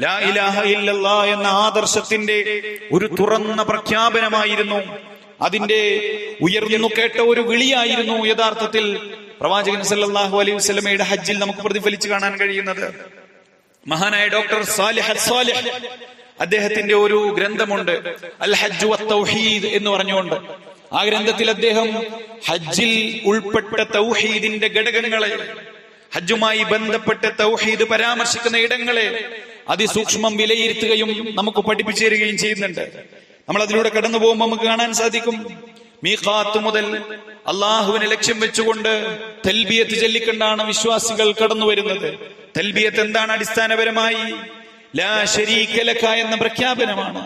ലാ ഇലാഹ ഇല്ലല്ലാഹ് എന്ന ആദർശത്തിന്റെ ഒരു തുറന്ന പ്രഖ്യാപനമായിരുന്നു. അതിന്റെ ഉയർന്നു കേട്ട ഒരു വിളിയായിരുന്നു യഥാർത്ഥത്തിൽ പ്രവാചകൻ സല്ലല്ലാഹു അലൈഹി വസല്ലമയുടെ ഹജ്ജിൽ നമുക്ക് പ്രതിഫലിച്ചു കാണാൻ കഴിയുന്നത്. മഹാനായ ഡോക്ടർ സാലിഹ് അസ്സാലിഹ് അദ്ദേഹത്തിന്റെ ഒരു ഗ്രന്ഥമുണ്ട്, അൽ ഹജ്ജ് വത്തൗഹീദ് എന്ന് പറഞ്ഞുകൊണ്ട്. ആ ഗ്രന്ഥത്തിൽ അദ്ദേഹം ഹജ്ജിൽ ഉൾപ്പെട്ട തൗഹീദിന്റെ ഘടകങ്ങളെ, ഹജ്ജുമായി ബന്ധപ്പെട്ട തൗഹീദ് പരാമർശിക്കുന്ന ഇടങ്ങളെ അതിസൂക്ഷ്മം വിലയിരുത്തുകയും നമുക്ക് പഠിപ്പിച്ചു തരികയും ചെയ്യുന്നുണ്ട്. നമ്മൾ അതിലൂടെ കടന്നു പോകുമ്പോൾ നമുക്ക് കാണാൻ സാധിക്കും, മീഖാത്ത് മുതൽ അള്ളാഹുവിനെ ലക്ഷ്യം വെച്ചുകൊണ്ട് തൽബിയത്ത് ചൊല്ലിക്കൊണ്ടാണ് വിശ്വാസികൾ കടന്നു വരുന്നത്. തൽബിയത്ത് എന്താണ്? അടിസ്ഥാനപരമായി ലാ ശരീക ലക എന്ന പ്രഖ്യാപനമാണ്.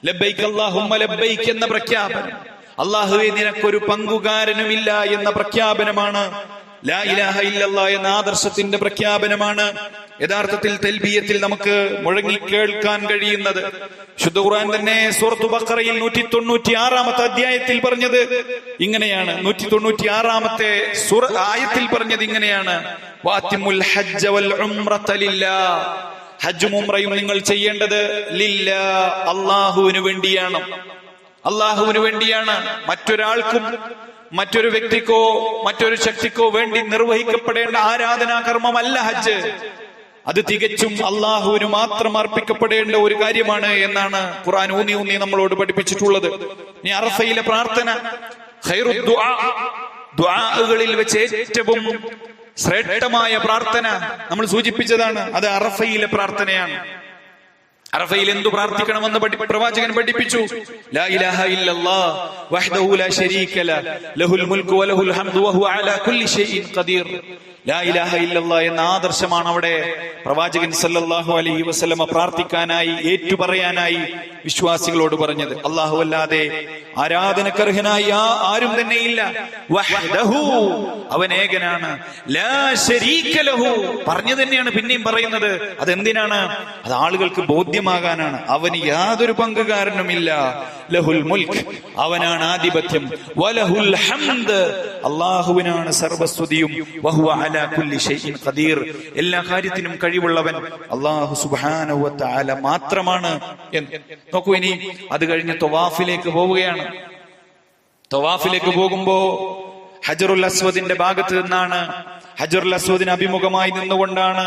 ലബ്ബൈക അല്ലാഹുമ്മ ലബ്ബൈക എന്ന പ്രഖ്യാപനം, അള്ളാഹുവേ നിനക്കൊരു പങ്കുകാരനുമില്ല എന്ന പ്രഖ്യാപനമാണ്. ലാ ഇലാഹ ഇല്ലല്ലാഹ് എന്ന ആദർശത്തിന്റെ പ്രഖ്യാപനമാണ് യഥാർത്ഥത്തിൽ തൽബിയത്തിൽ നമുക്ക് മുഴങ്ങി കേൾക്കാൻ കഴിയുന്നത്. ശുദ്ധ ഖുർആൻ തന്നെ സൂറത്തുൽ ബഖറയിൽ 196-ാമത്തെ അധ്യായത്തിൽ പറഞ്ഞത് ഇങ്ങനെയാണ്. 196-ാമത്തെ ആയത്തിൽ പറഞ്ഞത് ഇങ്ങനെയാണ്, വഅത്തിമുൽ ഹജ്ജ വൽ ഉംറത ലില്ലാഹ്, ഹജ്ജും ഉംറയും നിങ്ങൾ ചെയ്യേണ്ടത് ലില്ലാഹ്, അല്ലാഹുവിന് വേണ്ടിയാണ്. അല്ലാഹുവിന് വേണ്ടിയാണ്. മറ്റൊരാൾക്കും മറ്റൊരു വ്യക്തിക്കോ മറ്റൊരു ശക്തിക്കോ വേണ്ടി നിർവഹിക്കപ്പെടേണ്ട ആരാധനാ കർമ്മമല്ല ഹജ്ജ്. അത് തികച്ചും അള്ളാഹുവിന് മാത്രം അർപ്പിക്കപ്പെടേണ്ട ഒരു കാര്യമാണ് എന്നാണ് ഖുർആൻ ഊന്നി നമ്മളോട് പഠിപ്പിച്ചിട്ടുള്ളത്. ഇനി അറഫയിലെ പ്രാർത്ഥന, ഖൈറു ദുആ, ദുആകളിൽ വെച്ച് ഏറ്റവും ശ്രേഷ്ഠമായ പ്രാർത്ഥന നമ്മൾ സൂചിപ്പിച്ചതാണ്, അത് അറഫയിലെ പ്രാർത്ഥനയാണ്. അറഫയിൽ എന്തു പ്രാർത്ഥിക്കണമെന്ന് പ്രവാചകൻ പഠിപ്പിച്ചു. ലാ ഇലാഹ ഇല്ലല്ലാഹ് വഹ്ദഹു ലാ ശരീക ലഹു ലഹുൽ മുൽക്കു വലഹുൽ ഹംദു വഹുവ അലാ കുല്ലി ഷൈഇൻ ഖദീർ. ലാ ഇലാഹ ഇല്ലല്ലാഹ് എന്ന ആദർശമാണ് അവിടെ പ്രവാചകൻ സല്ലല്ലാഹു അലൈഹി വസല്ലമ പ്രാർത്ഥിക്കാനായി, ഏറ്റുപറയാനായി വിശ്വാസികളോട് പറഞ്ഞത്. അല്ലാഹു അല്ലാതെ ആരാധനക്കർഹനായി ആരും തന്നെ ഇല്ല. വഹ്ദഹു, അവൻ ഏകനാണ്. ലാ ശരീക ലഹു, പറഞ്ഞു തന്നെയാണ് പിന്നെയും പറയുന്നത്. അതെന്തിനാണ്? അത് ആളുകൾക്ക് ബോധ്യമാകാനാണ്. അവന് യാതൊരു പങ്കുകാരനുമില്ല. ലഹുൽ മുൽക്ക്, അവനാണ് ആധിപത്യം. വലഹുൽ ഹംദ്, അല്ലാഹുവിനാണ് സർവസ്തുതിയും. വഹുവ അലാ കുല്ലി ഷൈഇൻ ഖദീർ, എല്ലാ കാര്യത്തിനും കഴിവുള്ളവൻ അല്ലാഹു സുബ്ഹാനഹു വ തആല മാത്രമാണ്. നോക്കൂ, ഇനി അത് കഴിഞ്ഞ് തവാഫിലേക്ക് പോവുകയാണ്. തവാഫിലേക്ക് പോകുമ്പോ ഹജറുൽ അസ്വദിന്റെ ഭാഗത്ത് നിന്നാണ് ഹജറുൽ അസ്വദിന് അഭിമുഖമായി നിന്നുകൊണ്ടാണ്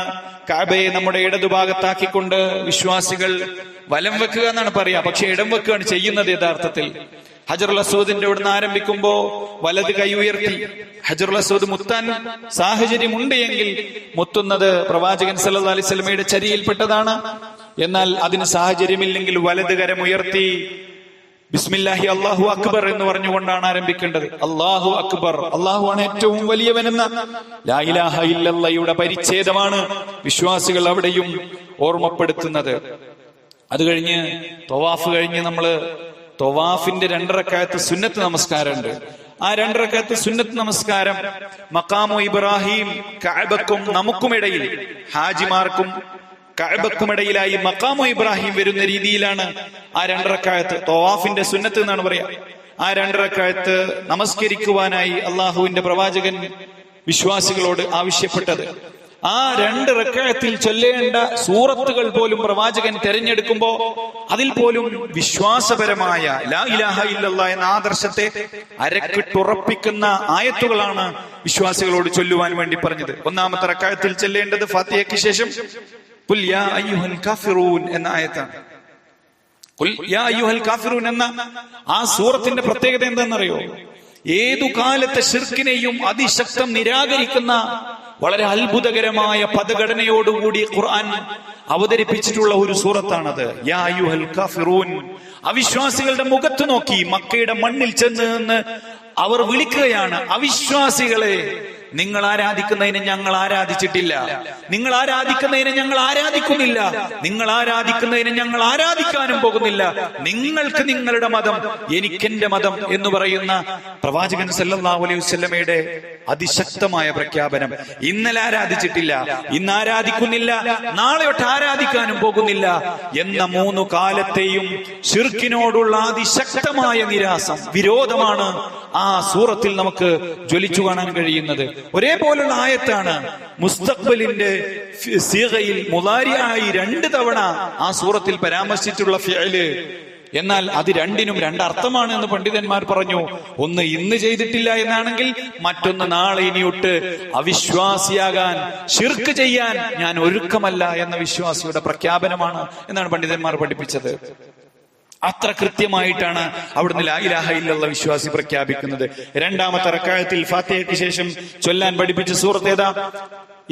കഅബയെ നമ്മുടെ ഇടതുഭാഗത്താക്കിക്കൊണ്ട് വിശ്വാസികൾ വലം വെക്കുക എന്നാണ് പറയാ, പക്ഷെ ഇടം വെക്കുകയാണ് ചെയ്യുന്നത്. യഥാർത്ഥത്തിൽ ഹജറുൽ അസ്വദിന്റെ ഇവിടുന്ന് ആരംഭിക്കുമ്പോ വലത് കൈ ഉയർത്തി ഹജറുൽ അസ്വദ് മുത്താൻ സാഹചര്യമുണ്ട് എങ്കിൽ മുത്തുന്നത് പ്രവാചകൻ സല്ലല്ലാഹു അലൈഹി വസല്ലമയുടെ ചര്യയിൽപ്പെട്ടതാണ്. എന്നാൽ അതിന് സാഹചര്യമില്ലെങ്കിൽ വലത് കരം ഉയർത്തി ബിസ്മില്ലാഹി അല്ലാഹു അക്ബർ എന്ന് പറഞ്ഞുകൊണ്ടാണ് ആരംഭിക്കേണ്ടത്. അല്ലാഹു അക്ബർ, അല്ലാഹുവാണ് ഏറ്റവും വലിയവനെന്ന ലാ ഇലാഹ ഇല്ലല്ലാഹയുടെ പരിച്ഛേദമാണ് വിശ്വാസികൾ അവിടെയും ഓർമ്മപ്പെടുത്തുന്നത്. അത് കഴിഞ്ഞ് തവാഫ് കഴിഞ്ഞ് നമ്മള് തവാഫിന്റെ 2 റക്അത്ത് സുന്നത്ത് നമസ്കാരമുണ്ട്. ആ 2 റക്അത്ത് സുന്നത്ത് നമസ്കാരം മഖാമു ഇബ്രാഹിം കഅബക്കും നമുക്കുമിടയിൽ, ഹാജിമാർക്കും കഅബക്കുമിടയിലായി മഖാമു ഇബ്രാഹിം വരുന്ന രീതിയിലാണ് ആ 2 റക്അത്ത് തവാഫിന്റെ സുന്നത്ത് എന്നാണ് പറയാ. ആ 2 റക്അത്ത് നമസ്കരിക്കുവാനായി അള്ളാഹുവിന്റെ പ്രവാചകൻ വിശ്വാസികളോട് ആവശ്യപ്പെട്ടത്. ആ 2 റക്അത്തിൽ ചൊല്ലേണ്ട സൂറത്തുകൾ പോലും പ്രവാചകൻ തെരഞ്ഞെടുക്കുമ്പോ അതിൽ പോലും വിശ്വാസപരമായ ലാ ഇലാഹ ഇല്ലല്ലാഹ് എന്ന ആദർശത്തെ അരക്കിട്ടുറപ്പിക്കുന്ന ആയത്തുകളാണ് വിശ്വാസികളോട് ചൊല്ലുവാൻ വേണ്ടി പറഞ്ഞത്. 1-ാമത്തെ റക്അത്തിൽ ചൊല്ലേണ്ടത് ഫാത്തിഹയ്ക്ക് ശേഷം ഖുൽ യാ അയ്യുഹൽ കാഫിറൂൻ എന്ന ആയത്താണ്. ഖുൽ യാ അയ്യുഹൽ കാഫിറൂൻ എന്ന ആ സൂറത്തിന്റെ പ്രത്യേകത എന്താണെന്നറിയോ? ഏതു കാലത്തെ ശിർക്കിനെയും അതിശക്തം നിരാകരിക്കുന്ന വളരെ അത്ഭുതകരമായ പദഘടനയോടുകൂടി ഖുർആൻ അവതരിപ്പിച്ചിട്ടുള്ള ഒരു സൂറത്താണത്. യാ അയ്യുഹൽ കാഫിറൂൻ. അവിശ്വാസികളുടെ മുഖത്ത് നോക്കി മക്കയുടെ മണ്ണിൽ ചെന്ന് നിന്ന് അവർ വിളിക്കുകയാണ്, അവിശ്വാസികളെ, നിങ്ങൾ ആരാധിക്കുന്നതിനെ ഞങ്ങൾ ആരാധിച്ചിട്ടില്ല, നിങ്ങൾ ആരാധിക്കുന്നതിനെ ഞങ്ങൾ ആരാധിക്കുന്നില്ല, നിങ്ങൾ ആരാധിക്കുന്നതിനെ ഞങ്ങൾ ആരാധിക്കാനും പോകുന്നില്ല, നിങ്ങൾക്ക് നിങ്ങളുടെ മതം, എനിക്കെന്റെ മതം എന്ന് പറയുന്ന പ്രവാചകൻ സല്ലല്ലാഹു അലൈഹി വസല്ലമയുടെ അതിശക്തമായ പ്രഖ്യാപനം. ഇന്നലെ ആരാധിച്ചിട്ടില്ല, ഇന്ന് ആരാധിക്കുന്നില്ല, നാളെ തൊട്ട് ആരാധിക്കാനും പോകുന്നില്ല എന്ന 3 കാലത്തെയും ശിർക്കിനോടുള്ള അതിശക്തമായ നിരാസം, വിരോധമാണ് ആ സൂറത്തിൽ നമുക്ക് ജ്വലിച്ചു കാണാൻ കഴിയുന്നത്. ഒരേപോലുള്ള ആയത്താണ് മുസ്തഖ്ബലിന്റെ സീഗയിൽ മുളാരിയായി 2 തവണ ആ സൂറത്തിൽ പരാമർശിച്ചിട്ടുള്ള ഫിഅല്. എന്നാൽ അത് രണ്ടിനും 2 അർത്ഥമാണ് എന്ന് പണ്ഡിതന്മാർ പറഞ്ഞു. ഒന്ന് ഇന്ന് ചെയ്തിട്ടില്ല എന്നാണെങ്കിൽ മറ്റൊന്ന് നാളെ ഇനിയൊട്ട് അവിശ്വാസിയാകാൻ, ശിർക്ക് ചെയ്യാൻ ഞാൻ ഒരുക്കമല്ല എന്ന വിശ്വാസിയുടെ പ്രഖ്യാപനമാണ് എന്നാണ് പണ്ഡിതന്മാർ പഠിപ്പിച്ചത്. അത്ര കൃത്യമായിട്ടാണ് അവിടുന്ന് ലാ ഇലാഹ ഇല്ലല്ലാഹ് വിശ്വാസി പ്രഖ്യാപിക്കുന്നത്. 2-ാമത്തെ റക്അത്തിൽ ഫാത്തിഹയ്ക്ക് ശേഷം ചൊല്ലാൻ പഠിപ്പിച്ച സൂറത്ത് ഏതാ?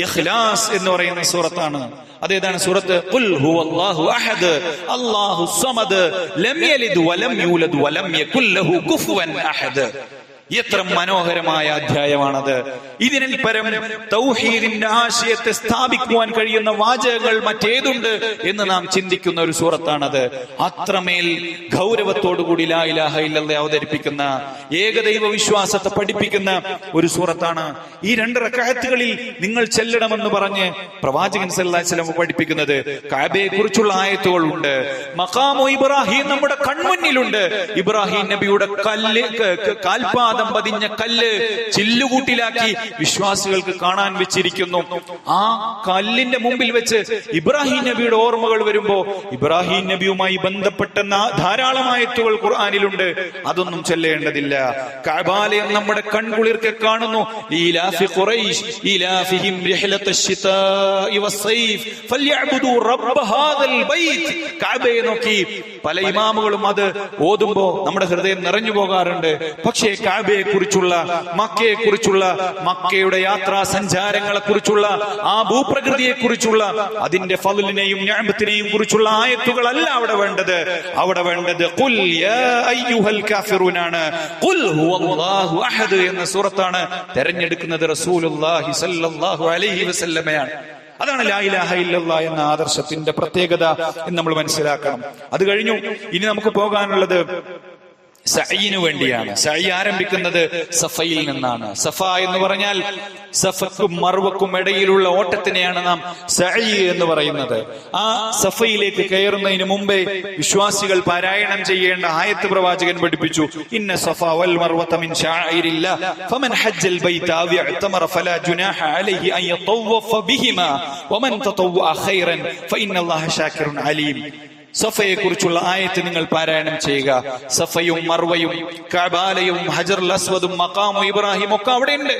ഇഖ്ലാസ് എന്ന് പറയുന്ന സൂറത്താണ്. അതേതാണ് സൂറത്ത്? ഖുൽ ഹുവല്ലാഹു അഹദ് അല്ലാഹു സമദ് ലം യലിദ് വലം യൂലദ് വലം യകുൽ ലഹു കുഫുവൻ അഹദ്. എത്ര മനോഹരമായ അധ്യായമാണത്. ഇതിനിൽ പരം തൗഹീദിന്റെ ആശയത്തെ സ്ഥാപിക്കുവാൻ കഴിയുന്ന വാചകങ്ങൾ മറ്റേതുണ്ട് എന്ന് നാം ചിന്തിക്കുന്ന ഒരു സൂറത്താണത്. അത്രമേൽ ഗൗരവത്തോടുകൂടി ലാ ഇലാഹ ഇല്ലല്ലാഹ് അവതരിപ്പിക്കുന്ന, ഏകദൈവ വിശ്വാസത്തെ പഠിപ്പിക്കുന്ന ഒരു സൂറത്താണ്. ഈ 2 റക്അത്തുകളിൽ നിങ്ങൾ ചെല്ലണമെന്ന് പറഞ്ഞ് പ്രവാചകൻ സല്ലല്ലാഹു അലൈഹി വസല്ലം പഠിപ്പിക്കുന്നത്. കഅബയെ കുറിച്ചുള്ള ആയത്തുകളുണ്ട്. മഖാമു ഇബ്രാഹിം നമ്മുടെ കൺമുന്നിലുണ്ട്. ഇബ്രാഹിം നബിയുടെ കാൽപാദം പതിഞ്ഞ കല്ല് ചില്ലുകൂട്ടിലാക്കി വിശ്വാസികൾക്ക് കാണാൻ വെച്ചിരിക്കുന്നു. ആ കല്ലിന്റെ മുമ്പിൽ വെച്ച് ഇബ്രാഹിം നബിയുടെ ഓർമ്മകൾ വരുമ്പോ ഇബ്രാഹിം നബിയുമായി ബന്ധപ്പെട്ട ധാരാളം ആയത്തുകൾ ഖുർആനിലുണ്ട്. അതൊന്നും ചൊല്ലേണ്ടതില്ല. കഅബാലയം നമ്മുടെ കൺകുളിർക്കെ കാണുന്നു. ഈലാഫി ഖുറൈശ് ഈലാഫിഹിം റിഹ്ലത്തശ്ശിതാഇ വസ്സൈഫ് ഫൽയഅബ്ദു റബ്ബ ഹാദൽ ബൈത്ത്. കഅബയെ നോക്കി പല ഇമാമുകളും അത് ഓതുമ്പോ നമ്മുടെ ഹൃദയം നിറഞ്ഞു പോകാറുണ്ട്. പക്ഷേ കഅബയെ കുറിച്ചുള്ള, മക്കയെ കുറിച്ചുള്ള, മക്കയുടെ യാത്രാ സഞ്ചാരങ്ങളെ കുറിച്ചുള്ള, ആ ഭൂപ്രകൃതിയെ കുറിച്ചുള്ള, അതിന്റെ ഫളിനെയും നിഅമത്തിനെയും കുറിച്ചുള്ള ആയത്തുകളല്ല അവിടെ വേണ്ടത്. അവിടെ വേണ്ടത് ഖുൽ യാ അയ്യുഹൽ കാഫിറൂൻ ആണ്. ഖുൽ ഹുവല്ലാഹു അഹദ് എന്ന സൂറത്താണ് തെരഞ്ഞെടുക്കുന്നത് റസൂലുള്ളാഹി സ്വല്ലല്ലാഹു അലൈഹി വസല്ലമയാണ്. അതാണ് ലാ ഇലാഹ ഇല്ലല്ലാഹ് എന്ന ആദർശത്തിന്റെ പ്രത്യേകത എന്ന് നമ്മൾ മനസ്സിലാക്കണം. അത് കഴിഞ്ഞു ഇനി നമുക്ക് പോകാനുള്ളത് സഅയിന് വേണ്ടിയാണ്. സഅയ് ആരംഭിക്കുന്നത് സഫയിൽ നിന്നാണ്. സഫ എന്ന് പറഞ്ഞാൽ സഫക്കും മർവക്കും ഇടയിലുള്ള ഓട്ടത്തിനെയാണ് നാം സഅയ് എന്ന് പറയുന്നത്. ആ സഫയിലേക്ക് കയറുന്നതിന് മുമ്പേ വിശ്വാസികൾ പാരായണം ചെയ്യേണ്ട ആയത്ത് പ്രവാചകൻ പഠിപ്പിച്ചു. ഇന്ന സഫ വൽ മർവത മിൻ ശഅഇരില്ലാഹ് ഫമൻ ഹജ്ജൽ ബൈത അവ ഇഅ്തമറ ഫലാ ജുനാഹ അലൈഹി അൻ യതവഫ ബിഹിമാ വമൻ തതവ്വഅ ഖൈറൻ ഫഇന്നല്ലാഹ ശാകിറുൻ അലീം. സഫയെ കുറിച്ചുള്ള ആയത്ത് നിങ്ങൾ പാരായണം ചെയ്യുക. സഫയും മർവയും കഅബാലയും ഹജറുൽ അസ്വദും മഖാമു ഇബ്രാഹിം ഒക്കെ അവിടെയുണ്ട്.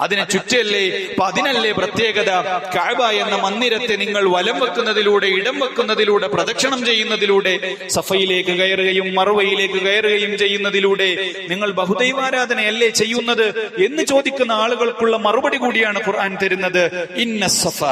അതിനെ ചുറ്റല്ലേ. അപ്പൊ അതിനല്ലേ പ്രത്യേകത. കഅബ എന്ന മന്ദിരത്തെ നിങ്ങൾ വലം വെക്കുന്നതിലൂടെ, ഇടം വെക്കുന്നതിലൂടെ, പ്രദക്ഷിണം ചെയ്യുന്നതിലൂടെ, സഫയിലേക്ക് കയറുകയും മർവയിലേക്ക് കയറുകയും ചെയ്യുന്നതിലൂടെ നിങ്ങൾ ബഹുദൈവാരാധനയല്ലേ ചെയ്യുന്നത് എന്ന് ചോദിക്കുന്ന ആളുകൾക്കുള്ള മറുപടി കൂടിയാണ് ഖുർആൻ തരുന്നത്. ഇന്ന സഫ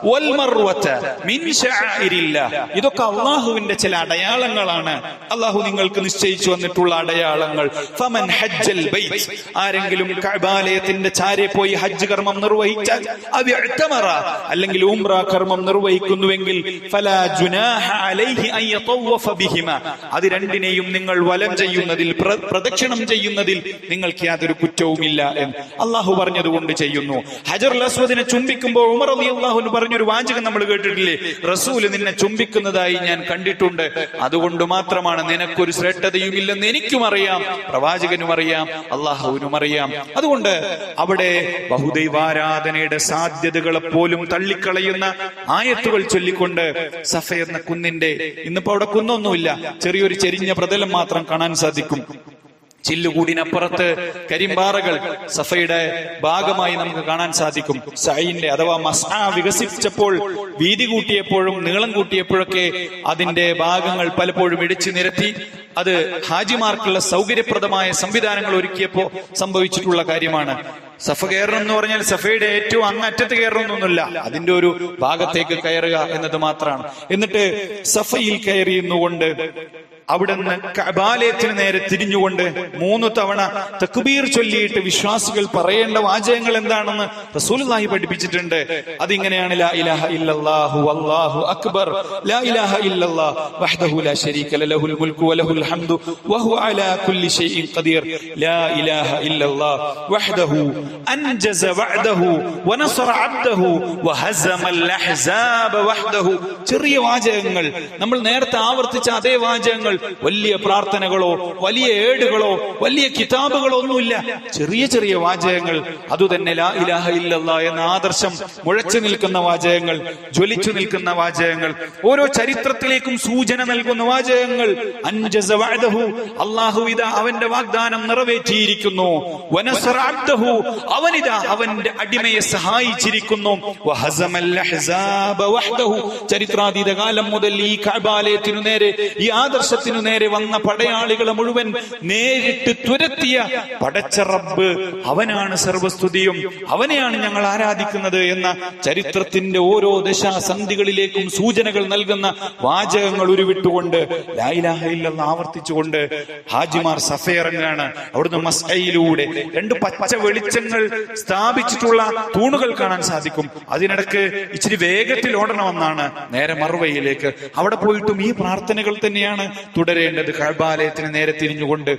വൽ മർവത മിൻ ശഅഇരില്ലാഹ്. ഇതൊക്കെ അല്ലാഹുവിന്റെ ചില അടയാളങ്ങളാണ്. അല്ലാഹു നിങ്ങൾക്ക് നിശ്ചയിച്ചു വന്നിട്ടുള്ള അടയാളങ്ങൾ. ഫമൻ ഹജ്ജൽ ബൈത്ത്, ആരെങ്കിലും കഅബാലയത്തിന്റെ ചാരെ പോയി ഹജ്ജ് കർമ്മം നിർവഹിച്ചാൽ, അവ ഇഅ്തമറ അല്ലെങ്കിൽ ഉംറ കർമ്മം നിർവഹിക്കുന്നുവെങ്കിൽ, ഫലാ ജുനാഹ അലൈഹി അൻ യതവഫ ബിഹിമാ, അത് രണ്ടിനെയും നിങ്ങൾ വലം ചെയ്യുന്നതിൽ, പ്രദക്ഷിണം ചെയ്യുന്നതിൽ നിങ്ങൾക്ക് യാതൊരു കുറ്റവുമില്ല എന്ന് അല്ലാഹു പറഞ്ഞതുകൊണ്ട് ചെയ്യുന്നു. ഹജറുൽ അസ്വദിനെ ചുംബിക്കുമ്പോൾ ഉമർ റളിയല്ലാഹു അൻഹു പറഞ്ഞൊരു വാചകം നമ്മൾ കേട്ടിട്ടില്ലേ? റസൂൽ നിന്നെ ചുംബിക്കുന്നതായി ഞാൻ കണ്ടിട്ടുണ്ട്, അതുകൊണ്ട് മാത്രമാണ് നിനക്കൊരു ശ്രേഷ്ഠതയുമില്ലെന്ന് എനിക്കും അറിയാം, പ്രവാചകനും അറിയാം, അള്ളാഹുവിനും അറിയാം. അതുകൊണ്ട് അവിടെ ബഹുദൈവാരാധനയുടെ സാധ്യതകളെ പോലും തള്ളിക്കളയുന്ന ആയത്തുകൾ ചൊല്ലിക്കൊണ്ട് സഫ എന്ന കുന്നിന്റെ, ഇന്നിപ്പോ അവിടെ കുന്നൊന്നുമില്ല, ചെറിയൊരു ചെരിഞ്ഞ പ്രതലം മാത്രം കാണാൻ സാധിക്കും. ചില്ലുകൂടിനപ്പുറത്ത് കരിമ്പാറകൾ സഫയുടെ ഭാഗമായി നമുക്ക് കാണാൻ സാധിക്കും. സഈന്റെ അഥവാ മസ്ആ വികസിപ്പിച്ചപ്പോൾ, വീതി കൂട്ടിയപ്പോഴും നീളം കൂട്ടിയപ്പോഴൊക്കെ അതിന്റെ ഭാഗങ്ങൾ പലപ്പോഴും ഇടിച്ചു നിരത്തി അത് ഹാജിമാർക്കുള്ള സൗകര്യപ്രദമായ സംവിധാനങ്ങൾ ഒരുക്കിയപ്പോ സംഭവിച്ചിട്ടുള്ള കാര്യമാണ്. സഫ കയറണം എന്ന് പറഞ്ഞാൽ സഫയുടെ ഏറ്റവും അങ്ങറ്റത്ത് കയറണമെന്നൊന്നുമില്ല, അതിന്റെ ഒരു ഭാഗത്തേക്ക് കയറുക എന്നത് മാത്രമാണ്. എന്നിട്ട് സഫയിൽ കയറിയുന്നുകൊണ്ട് അവിടുന്ന് കഅബാലയത്തിന് നേരെ തിരിഞ്ഞുകൊണ്ട് 3 തവണ തക്ബീർ ചൊല്ലിയിട്ട് വിശ്വാസികൾ പറയേണ്ട വാചകങ്ങൾ എന്താണെന്ന് റസൂലുള്ളാഹി പഠിപ്പിച്ചിട്ടുണ്ട്. അതിങ്ങനെയാണ്: ലാ ഇലാഹ ഇല്ലല്ലാഹു വല്ലാഹു അക്ബർ, ലാ ഇലാഹ ഇല്ലല്ലാഹ് വഹ്ദഹു ലാ ശരീക ലഹുൽ മുൽക്കു വലഹുൽ ഹംദു വഹുവ അലാ കുല്ലി ഷൈഇൻ ഖദീർ, ലാ ഇലാഹ ഇല്ലല്ലാഹ് വഹ്ദഹു അൻജസ വഅദഹു വനസറ അബ്ദഹു വഹസമൽ അഹ്സാബ വഹ്ദഹു. ചെറിയ വാചകങ്ങൾ, നമ്മൾ നേരത്തെ ആവർത്തിച്ച അതേ വാചകങ്ങൾ. വലിയ പ്രാർത്ഥനകളോ വലിയ ഏടുകളോ വലിയ കിതാബുകളോ ഒന്നുമില്ല, ചെറിയ ചെറിയ വാചകങ്ങൾ. അതുതന്നെ ലാ ഇലാഹ ഇല്ലല്ലാഹ് എന്ന ആദർശം മുഴച്ചു നിൽക്കുന്ന വാചകങ്ങൾ, ജ്വലിച്ചു നിൽക്കുന്ന വാചകങ്ങൾ, ഓരോ ചരിത്രത്തിലേക്കും സൂചന നൽകുന്ന വാചകങ്ങൾ. അൻജസ വഅദഹു, അല്ലാഹു ഇതാ അവന്റെ വാഗ്ദാനം നിറവേറ്റിയിരിക്കുന്നു. വനസറ അബ്ദഹു, അവനിതാ അവന്റെ അടിമയെ സഹായിച്ചിരിക്കുന്നു. വഹസമൽ അഹ്സാബ വഹ്ദഹു, ചരിത്രാതീത കാലം മുതൽ ഈ കഅബാലയത്തിനു നേരെ, ഈ ആദർശ നേരെ വന്ന പടയാളികളെ മുഴുവൻ നേരിട്ട് തുരത്തിയ പടച്ച റബ്ബ് അവനാണ് സർവസ്തുതിയും, അവനെയാണ് ഞങ്ങൾ ആരാധിക്കുന്നത് എന്ന ചരിത്രത്തിന്റെ ഓരോ ദശാസന്ധികളിലേക്കും സൂചനകൾ നൽകുന്ന വാചകങ്ങൾ ഉരുവിട്ടുകൊണ്ട് ലാ ഇലാഹ ഇല്ലല്ലാഹ് ആവർത്തിച്ചുകൊണ്ട് ഹാജിമാർ സഫയിറങ്ങാണ്. അവിടുന്ന് മസ്അയിലൂടെ 2 പച്ച വെളിച്ചങ്ങൾ സ്ഥാപിച്ചിട്ടുള്ള തൂണുകൾ കാണാൻ സാധിക്കും. അതിനിടക്ക് ഇച്ചിരി വേഗത്തിൽ ഓടണമെന്നാണ് നേരെ മർവയിലേക്ക്. അവിടെ പോയിട്ടും ഈ പ്രാർത്ഥനകൾ തന്നെയാണ് തുടരേണ്ടത്. കഅബാലയത്തിന് നേരെ തിരിഞ്ഞുകൊണ്ട്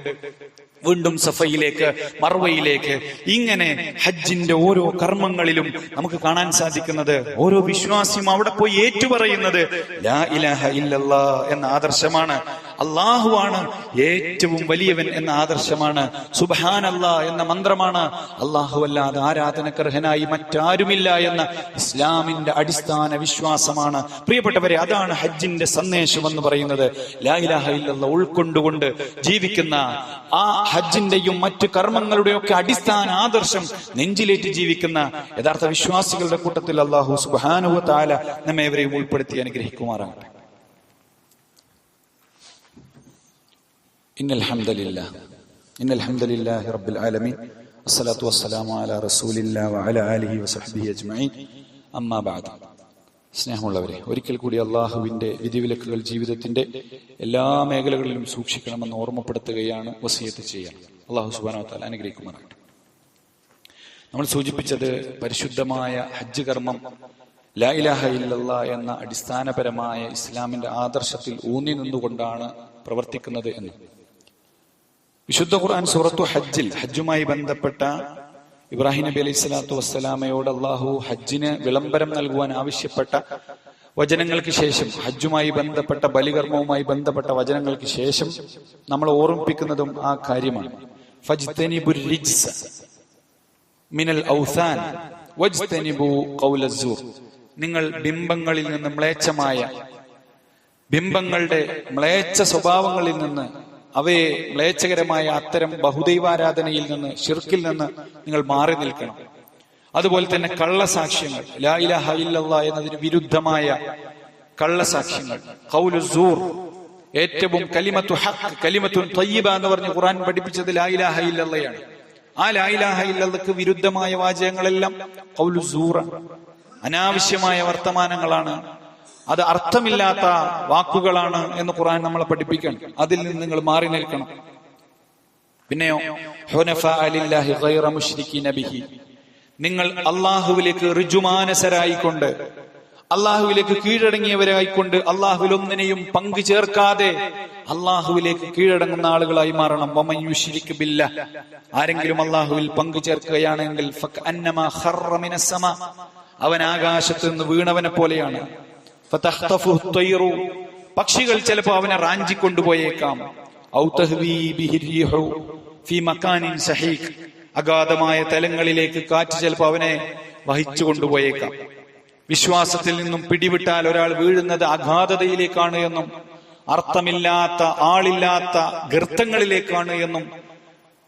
വീണ്ടും സഫയിലേക്ക്, മർവയിലേക്ക്. ഇങ്ങനെ ഹജ്ജിന്റെ ഓരോ കർമ്മങ്ങളിലും നമുക്ക് കാണാൻ സാധിക്കുന്നത്, ഓരോ വിശ്വാസിയും അവിടെ പോയി ഏറ്റുപറയുന്നത് ലാ ഇലാഹ ഇല്ലല്ലാഹ് എന്ന ആദർശമാണ്. അല്ലാഹുവാണ് ഏറ്റവും വലിയവൻ എന്ന ആദർശമാണ്. സുബ്ഹാനല്ലാഹ് എന്ന മന്ത്രമാണ്. അല്ലാഹു അല്ലാതെ ആരാധനക്കർഹനായി മറ്റാരുമില്ല എന്ന ഇസ്ലാമിന്റെ അടിസ്ഥാന വിശ്വാസമാണ്. പ്രിയപ്പെട്ടവരെ, അതാണ് ഹജ്ജിന്റെ സന്ദേശം എന്ന് പറയുന്നത്. ലാ ഇലാഹ ഇല്ലല്ലാഹ് ഉൾക്കൊണ്ടുകൊണ്ട് ജീവിക്കുന്ന, ആ ഹജ്ജിന്റെയും മറ്റു കർമ്മങ്ങളുടെയും ഒക്കെ അടിസ്ഥാന ആദർശം നെഞ്ചിലേറ്റ് ജീവിക്കുന്ന യഥാർത്ഥ വിശ്വാസികളുടെ കൂട്ടത്തിൽ അല്ലാഹു സുബ്ഹാനഹു വ തആല നമ്മേവരെയും ഉൾപ്പെടുത്തി അനുഗ്രഹിക്കുമാറാകട്ടെ. ഇന്നൽ ഹംദലില്ലാഹി റബ്ബിൽ ആലമീൻ വസ്സലാത്തു വസ്സലാമു അലാ റസൂലില്ലാഹി വഅലാ ആലിഹി വസഹ്ബിഹി അജ്മഈൻ. അമ്മാ ബഅദ്. സ്നേഹമുള്ളവരെ, ഒരിക്കൽ കൂടി അള്ളാഹുവിന്റെ വിധിവിലക്കുകൾ ജീവിതത്തിന്റെ എല്ലാ മേഖലകളിലും സൂക്ഷിക്കണമെന്ന് ഓർമ്മപ്പെടുത്തുകയാണ്, വസിയത്ത് ചെയ്യാൻ. അള്ളാഹു സുബ്ഹാനഹു വ തആല അനുഗ്രഹിക്കുമാറാകട്ടെ. നമ്മൾ സൂചിപ്പിച്ചത് പരിശുദ്ധമായ ഹജ്ജ് കർമ്മം ലാ ഇലാഹ ഇല്ലല്ലാഹ് എന്ന അടിസ്ഥാനപരമായ ഇസ്ലാമിന്റെ ആദർശത്തിൽ ഊന്നി നിന്നുകൊണ്ടാണ് പ്രവർത്തിക്കുന്നത് എന്ന്. വിശുദ്ധ ഖുർആൻ സൂറത്തു ഹജ്ജിൽ ഹജ്ജുമായി ബന്ധപ്പെട്ട ഇബ്രാഹിം നബി അലൈഹി സ്വലാത്തു വസ്സലാമയോട് അള്ളാഹു ഹജ്ജിന് വിളംബരം നൽകുവാൻ ആവശ്യപ്പെട്ട വചനങ്ങൾക്ക് ശേഷം, ഹജ്ജുമായി ബന്ധപ്പെട്ട ബലികർമ്മവുമായി ബന്ധപ്പെട്ട വചനങ്ങൾക്ക് ശേഷം നമ്മൾ ഓർമ്മിപ്പിക്കുന്നതും ആ കാര്യമാണ്. ഫജ്തനിബുർ റിജ്സ മിനൽ ഔസാൻ വജ്തനിബു ഖൗലസ്സൂർ. നിങ്ങൾ ബിംബങ്ങളിൽ നിന്ന് മ്ലേച്ഛമായ ബിംബങ്ങളുടെ മ്ലേച്ഛ സ്വഭാവങ്ങളിൽ നിന്ന്, അവയെ മ്ലേച്ഛകരമായ അത്തരം ബഹുദൈവാരാധനയിൽ നിന്ന്, ശിർക്കിൽ നിന്ന് നിങ്ങൾ മാറി നിൽക്കണം. അതുപോലെ തന്നെ കള്ളസാക്ഷ്യങ്ങൾ, ലാ ഇലാഹ ഇല്ലല്ലാഹ് എന്നതിന് വിരുദ്ധമായ കള്ളസാക്ഷ്യങ്ങൾ, ഖൗലു സൂർ, ഏറ്റവും കലിമത്തു ഹഖ്, കലിമത്തുൻ തയ്യിബ എന്ന് പറഞ്ഞ് ഖുർആൻ പഠിപ്പിച്ചത് ലാ ഇലാഹ ഇല്ലല്ലാഹയാണ്. ആ ലാ ഇലാഹ ഇല്ലല്ലാഹ്ക്ക് വിരുദ്ധമായ വാചകങ്ങളെല്ലാം ഖൗലു സൂറാണ്, അനാവശ്യമായ വർത്തമാനങ്ങളാണ്, അത് അർത്ഥമില്ലാത്ത വാക്കുകളാണ് എന്ന് ഖുർആൻ നമ്മളെ പഠിപ്പിക്കണം. അതിൽ നിന്ന് നിങ്ങൾ മാറി നിൽക്കണം. പിന്നെയോ ഹുനഫാ ലില്ലാഹി ഗൈറ മുശ്രിക്കീന ബിഹി, നിങ്ങൾ അള്ളാഹുവിലേക്ക് ഋജുമാനസരായിക്കൊണ്ട്, അള്ളാഹുവിലേക്ക് കീഴടങ്ങിയവരായിക്കൊണ്ട്, അള്ളാഹുവിൽ ഒന്നിനെയും പങ്കു ചേർക്കാതെ അള്ളാഹുവിലേക്ക് കീഴടങ്ങുന്ന ആളുകളായി മാറണം. വമൻ യുശ്രിക് ബില്ലാഹ്, ആരെങ്കിലും അള്ളാഹുവിൽ പങ്കു ചേർക്കുകയാണെങ്കിൽ ഫകഅന്നമാ ഖറ മിനസ് സമാ, അവൻ ആകാശത്ത് നിന്ന് വീണവനെ പോലെയാണ്. ഫതഖ്തഫുഹു ത്വയ്റു, പക്ഷികൾ ചിലപ്പോൾ അവനെ റാഞ്ചിക്കൊണ്ടുപോയേക്കാം. ഔ തഹ്വീ ബിഹി റീഹു ഫീ മകാനിൻ സഹീഖ്, അഗാധമായ തലങ്ങളിലേക്ക് കാറ്റ് ചിലപ്പോൾ അവനെ വഹിച്ചു കൊണ്ടുപോയേക്കാം. വിശ്വാസത്തിൽ നിന്നും പിടിവിട്ടാൽ ഒരാൾ വീഴുന്നത് അഗാധതയിലേക്കാണ് എന്നും, അർത്ഥമില്ലാത്ത, ആളില്ലാത്ത ഗർത്തങ്ങളിലേക്കാണ് എന്നും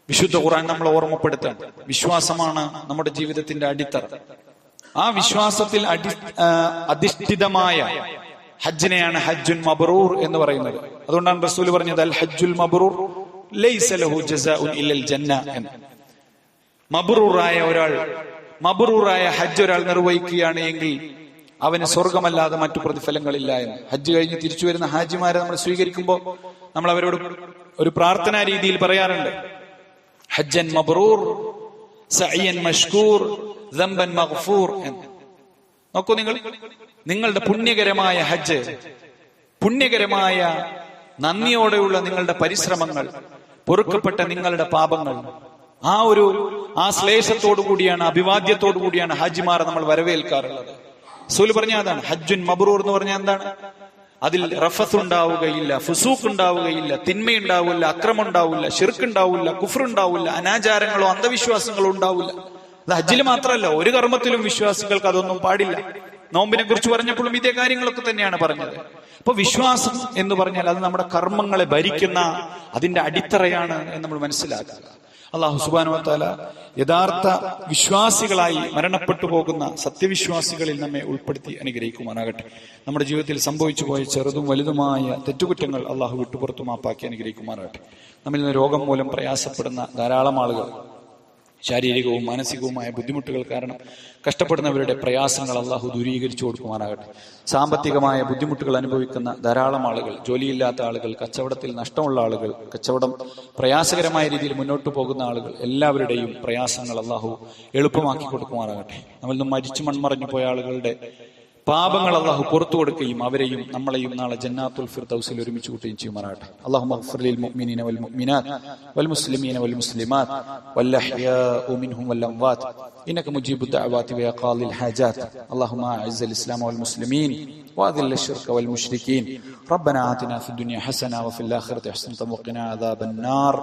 വിശുദ്ധ ഖുർആൻ നമ്മളെ ഓർമ്മപ്പെടുത്താൻ. വിശ്വാസമാണ് നമ്മുടെ ജീവിതത്തിന്റെ അടിത്തറ. ആ വിശ്വാസത്തിൽ അധിഷ്ഠിതമായ ഹജ്ജിനെയാണ് ഹജ്ജുൻ മബ്റൂർ എന്ന് പറയുന്നത്. അതുകൊണ്ടാണ് റസൂൽ പറഞ്ഞത് അൽ ഹജ്ജുൽ മബ്റൂർ ലൈസ ലഹു ജസാഉൻ ഇല്ലൽ ജന്ന എന്ന്. മബ്റൂറായ ഹജ്ജ് ഒരാൾ നിർവഹിക്കുകയാണ് എങ്കിൽ അവന് സ്വർഗമല്ലാതെ മറ്റു പ്രതിഫലങ്ങളില്ല എന്ന്. ഹജ്ജ് കഴിഞ്ഞ് തിരിച്ചു വരുന്ന ഹാജിമാരെ നമ്മൾ സ്വീകരിക്കുമ്പോൾ നമ്മൾ അവരോട് ഒരു പ്രാർത്ഥനാ രീതിയിൽ പറയാറുണ്ട്, ഹജ്ജൻ മബ്റൂർ സഅയൻ മഷ്കൂർ ദംബൻ മഗ്ഫൂർ എന്ന്. നോക്കൂ, നിങ്ങളുടെ പുണ്യകരമായ ഹജ്ജ്, പുണ്യകരമായ നന്ദിയോടെയുള്ള നിങ്ങളുടെ പരിശ്രമങ്ങൾ, പൊറുക്കപ്പെട്ട നിങ്ങളുടെ പാപങ്ങൾ, ആ ശ്ലേഷത്തോടു കൂടിയാണ്, അഭിവാദ്യത്തോടു കൂടിയാണ് ഹാജിമാരെ നമ്മൾ വരവേൽക്കാറുള്ളത്. റസൂൽ പറഞ്ഞ അതാണ് ഹജ്ജുൻ മബ്റൂർ എന്ന് പറഞ്ഞാൽ എന്താണ്? അതിൽ റഫത്ത് ഉണ്ടാവുകയില്ല, ഫുസൂഖ് ഉണ്ടാവുകയില്ല, തിന്മയുണ്ടാവില്ല, അക്രമം ഉണ്ടാവില്ല, ശിർക്ക് ഉണ്ടാവില്ല, കുഫ്ർ ഉണ്ടാവില്ല, അനാചാരങ്ങളോ അന്ധവിശ്വാസങ്ങളോ ഉണ്ടാവില്ല. അത് ഹജ്ജിൽ മാത്രമല്ല, ഒരു കർമ്മത്തിലും വിശ്വാസികൾക്ക് അതൊന്നും പാടില്ല. നോമ്പിനെ കുറിച്ച് പറഞ്ഞപ്പോഴും ഇതേ കാര്യങ്ങളൊക്കെ തന്നെയാണ് പറഞ്ഞത്. അപ്പൊ വിശ്വാസം എന്ന് പറഞ്ഞാൽ അത് നമ്മുടെ കർമ്മങ്ങളെ ഭരിക്കുന്ന അതിന്റെ അടിത്തറയാണ് എന്ന് നമ്മൾ മനസ്സിലാക്കുക. അല്ലാഹു സുബ്ഹാനഹു വ തആല യഥാർത്ഥ വിശ്വാസികളായി മരണപ്പെട്ടു പോകുന്ന സത്യവിശ്വാസികളിൽ നമ്മെ ഉൾപ്പെടുത്തി അനുഗ്രഹിക്കുമാറാകട്ടെ. നമ്മുടെ ജീവിതത്തിൽ സംഭവിച്ചു പോയ ചെറുതും വലുതുമായ തെറ്റുകുറ്റങ്ങൾ അള്ളാഹു വിട്ടുപുറത്തു മാപ്പാക്കി അനുഗ്രഹിക്കുമാറാകട്ടെ. നമ്മിൽ നിന്ന് രോഗം മൂലം പ്രയാസപ്പെടുന്ന ധാരാളം ആളുകൾ, ശാരീരികവും മാനസികവുമായ ബുദ്ധിമുട്ടുകൾ കാരണം കഷ്ടപ്പെടുന്നവരുടെ പ്രയാസങ്ങൾ അള്ളാഹു ദൂരീകരിച്ചു കൊടുക്കുവാനാകട്ടെ. സാമ്പത്തികമായ ബുദ്ധിമുട്ടുകൾ അനുഭവിക്കുന്ന ധാരാളം ആളുകൾ, ജോലിയില്ലാത്ത ആളുകൾ, കച്ചവടത്തിൽ നഷ്ടമുള്ള ആളുകൾ, കച്ചവടം പ്രയാസകരമായ രീതിയിൽ മുന്നോട്ട് പോകുന്ന ആളുകൾ, എല്ലാവരുടെയും പ്രയാസങ്ങൾ അള്ളാഹു എളുപ്പമാക്കി കൊടുക്കുവാനാകട്ടെ. നമ്മിൽ നിന്നും മരിച്ചു മൺമറഞ്ഞു പോയ ആളുകളുടെ പാപങ്ങൾ അള്ളാഹു പുറത്തു കൊടുക്കുകയും അവരെയും നമ്മളെയും നാളെ ജന്നാത്തുൽ ഫിർദൗസിൽ ഒരുമിച്ച് കൂട്ടുകയും ചെയ്യുമാറാകട്ടെ. അല്ലാഹുമ്മ ഗ്ഫിർ ലിൽ മുഅ്മിനീന വൽ മുഅ്മിനാത്ത് വൽ മുസ്ലിമീന വൽ മുസ്ലിമാത്ത് വൽ അഹ്യാഉ മിൻഹും വൽ അംവാത്ത് ഇന്നക മുജീബുദ് ദഅവാതി വ ഖാദിൽ ഹാജാത്ത്. അല്ലാഹുമ്മ അഇസ്സൽ ഇസ്ലാമ വൽ മുസ്ലിമീൻ وأذل الشرك والمشركين. ربنا آتنا في الدنيا حسنة وفي الآخرة حسنة وقنا عذاب النار.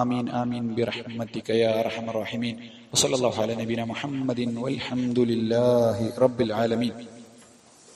آمين آمين برحمتك يا أرحم الراحمين. وصلى الله على نبينا محمد والحمد لله رب العالمين.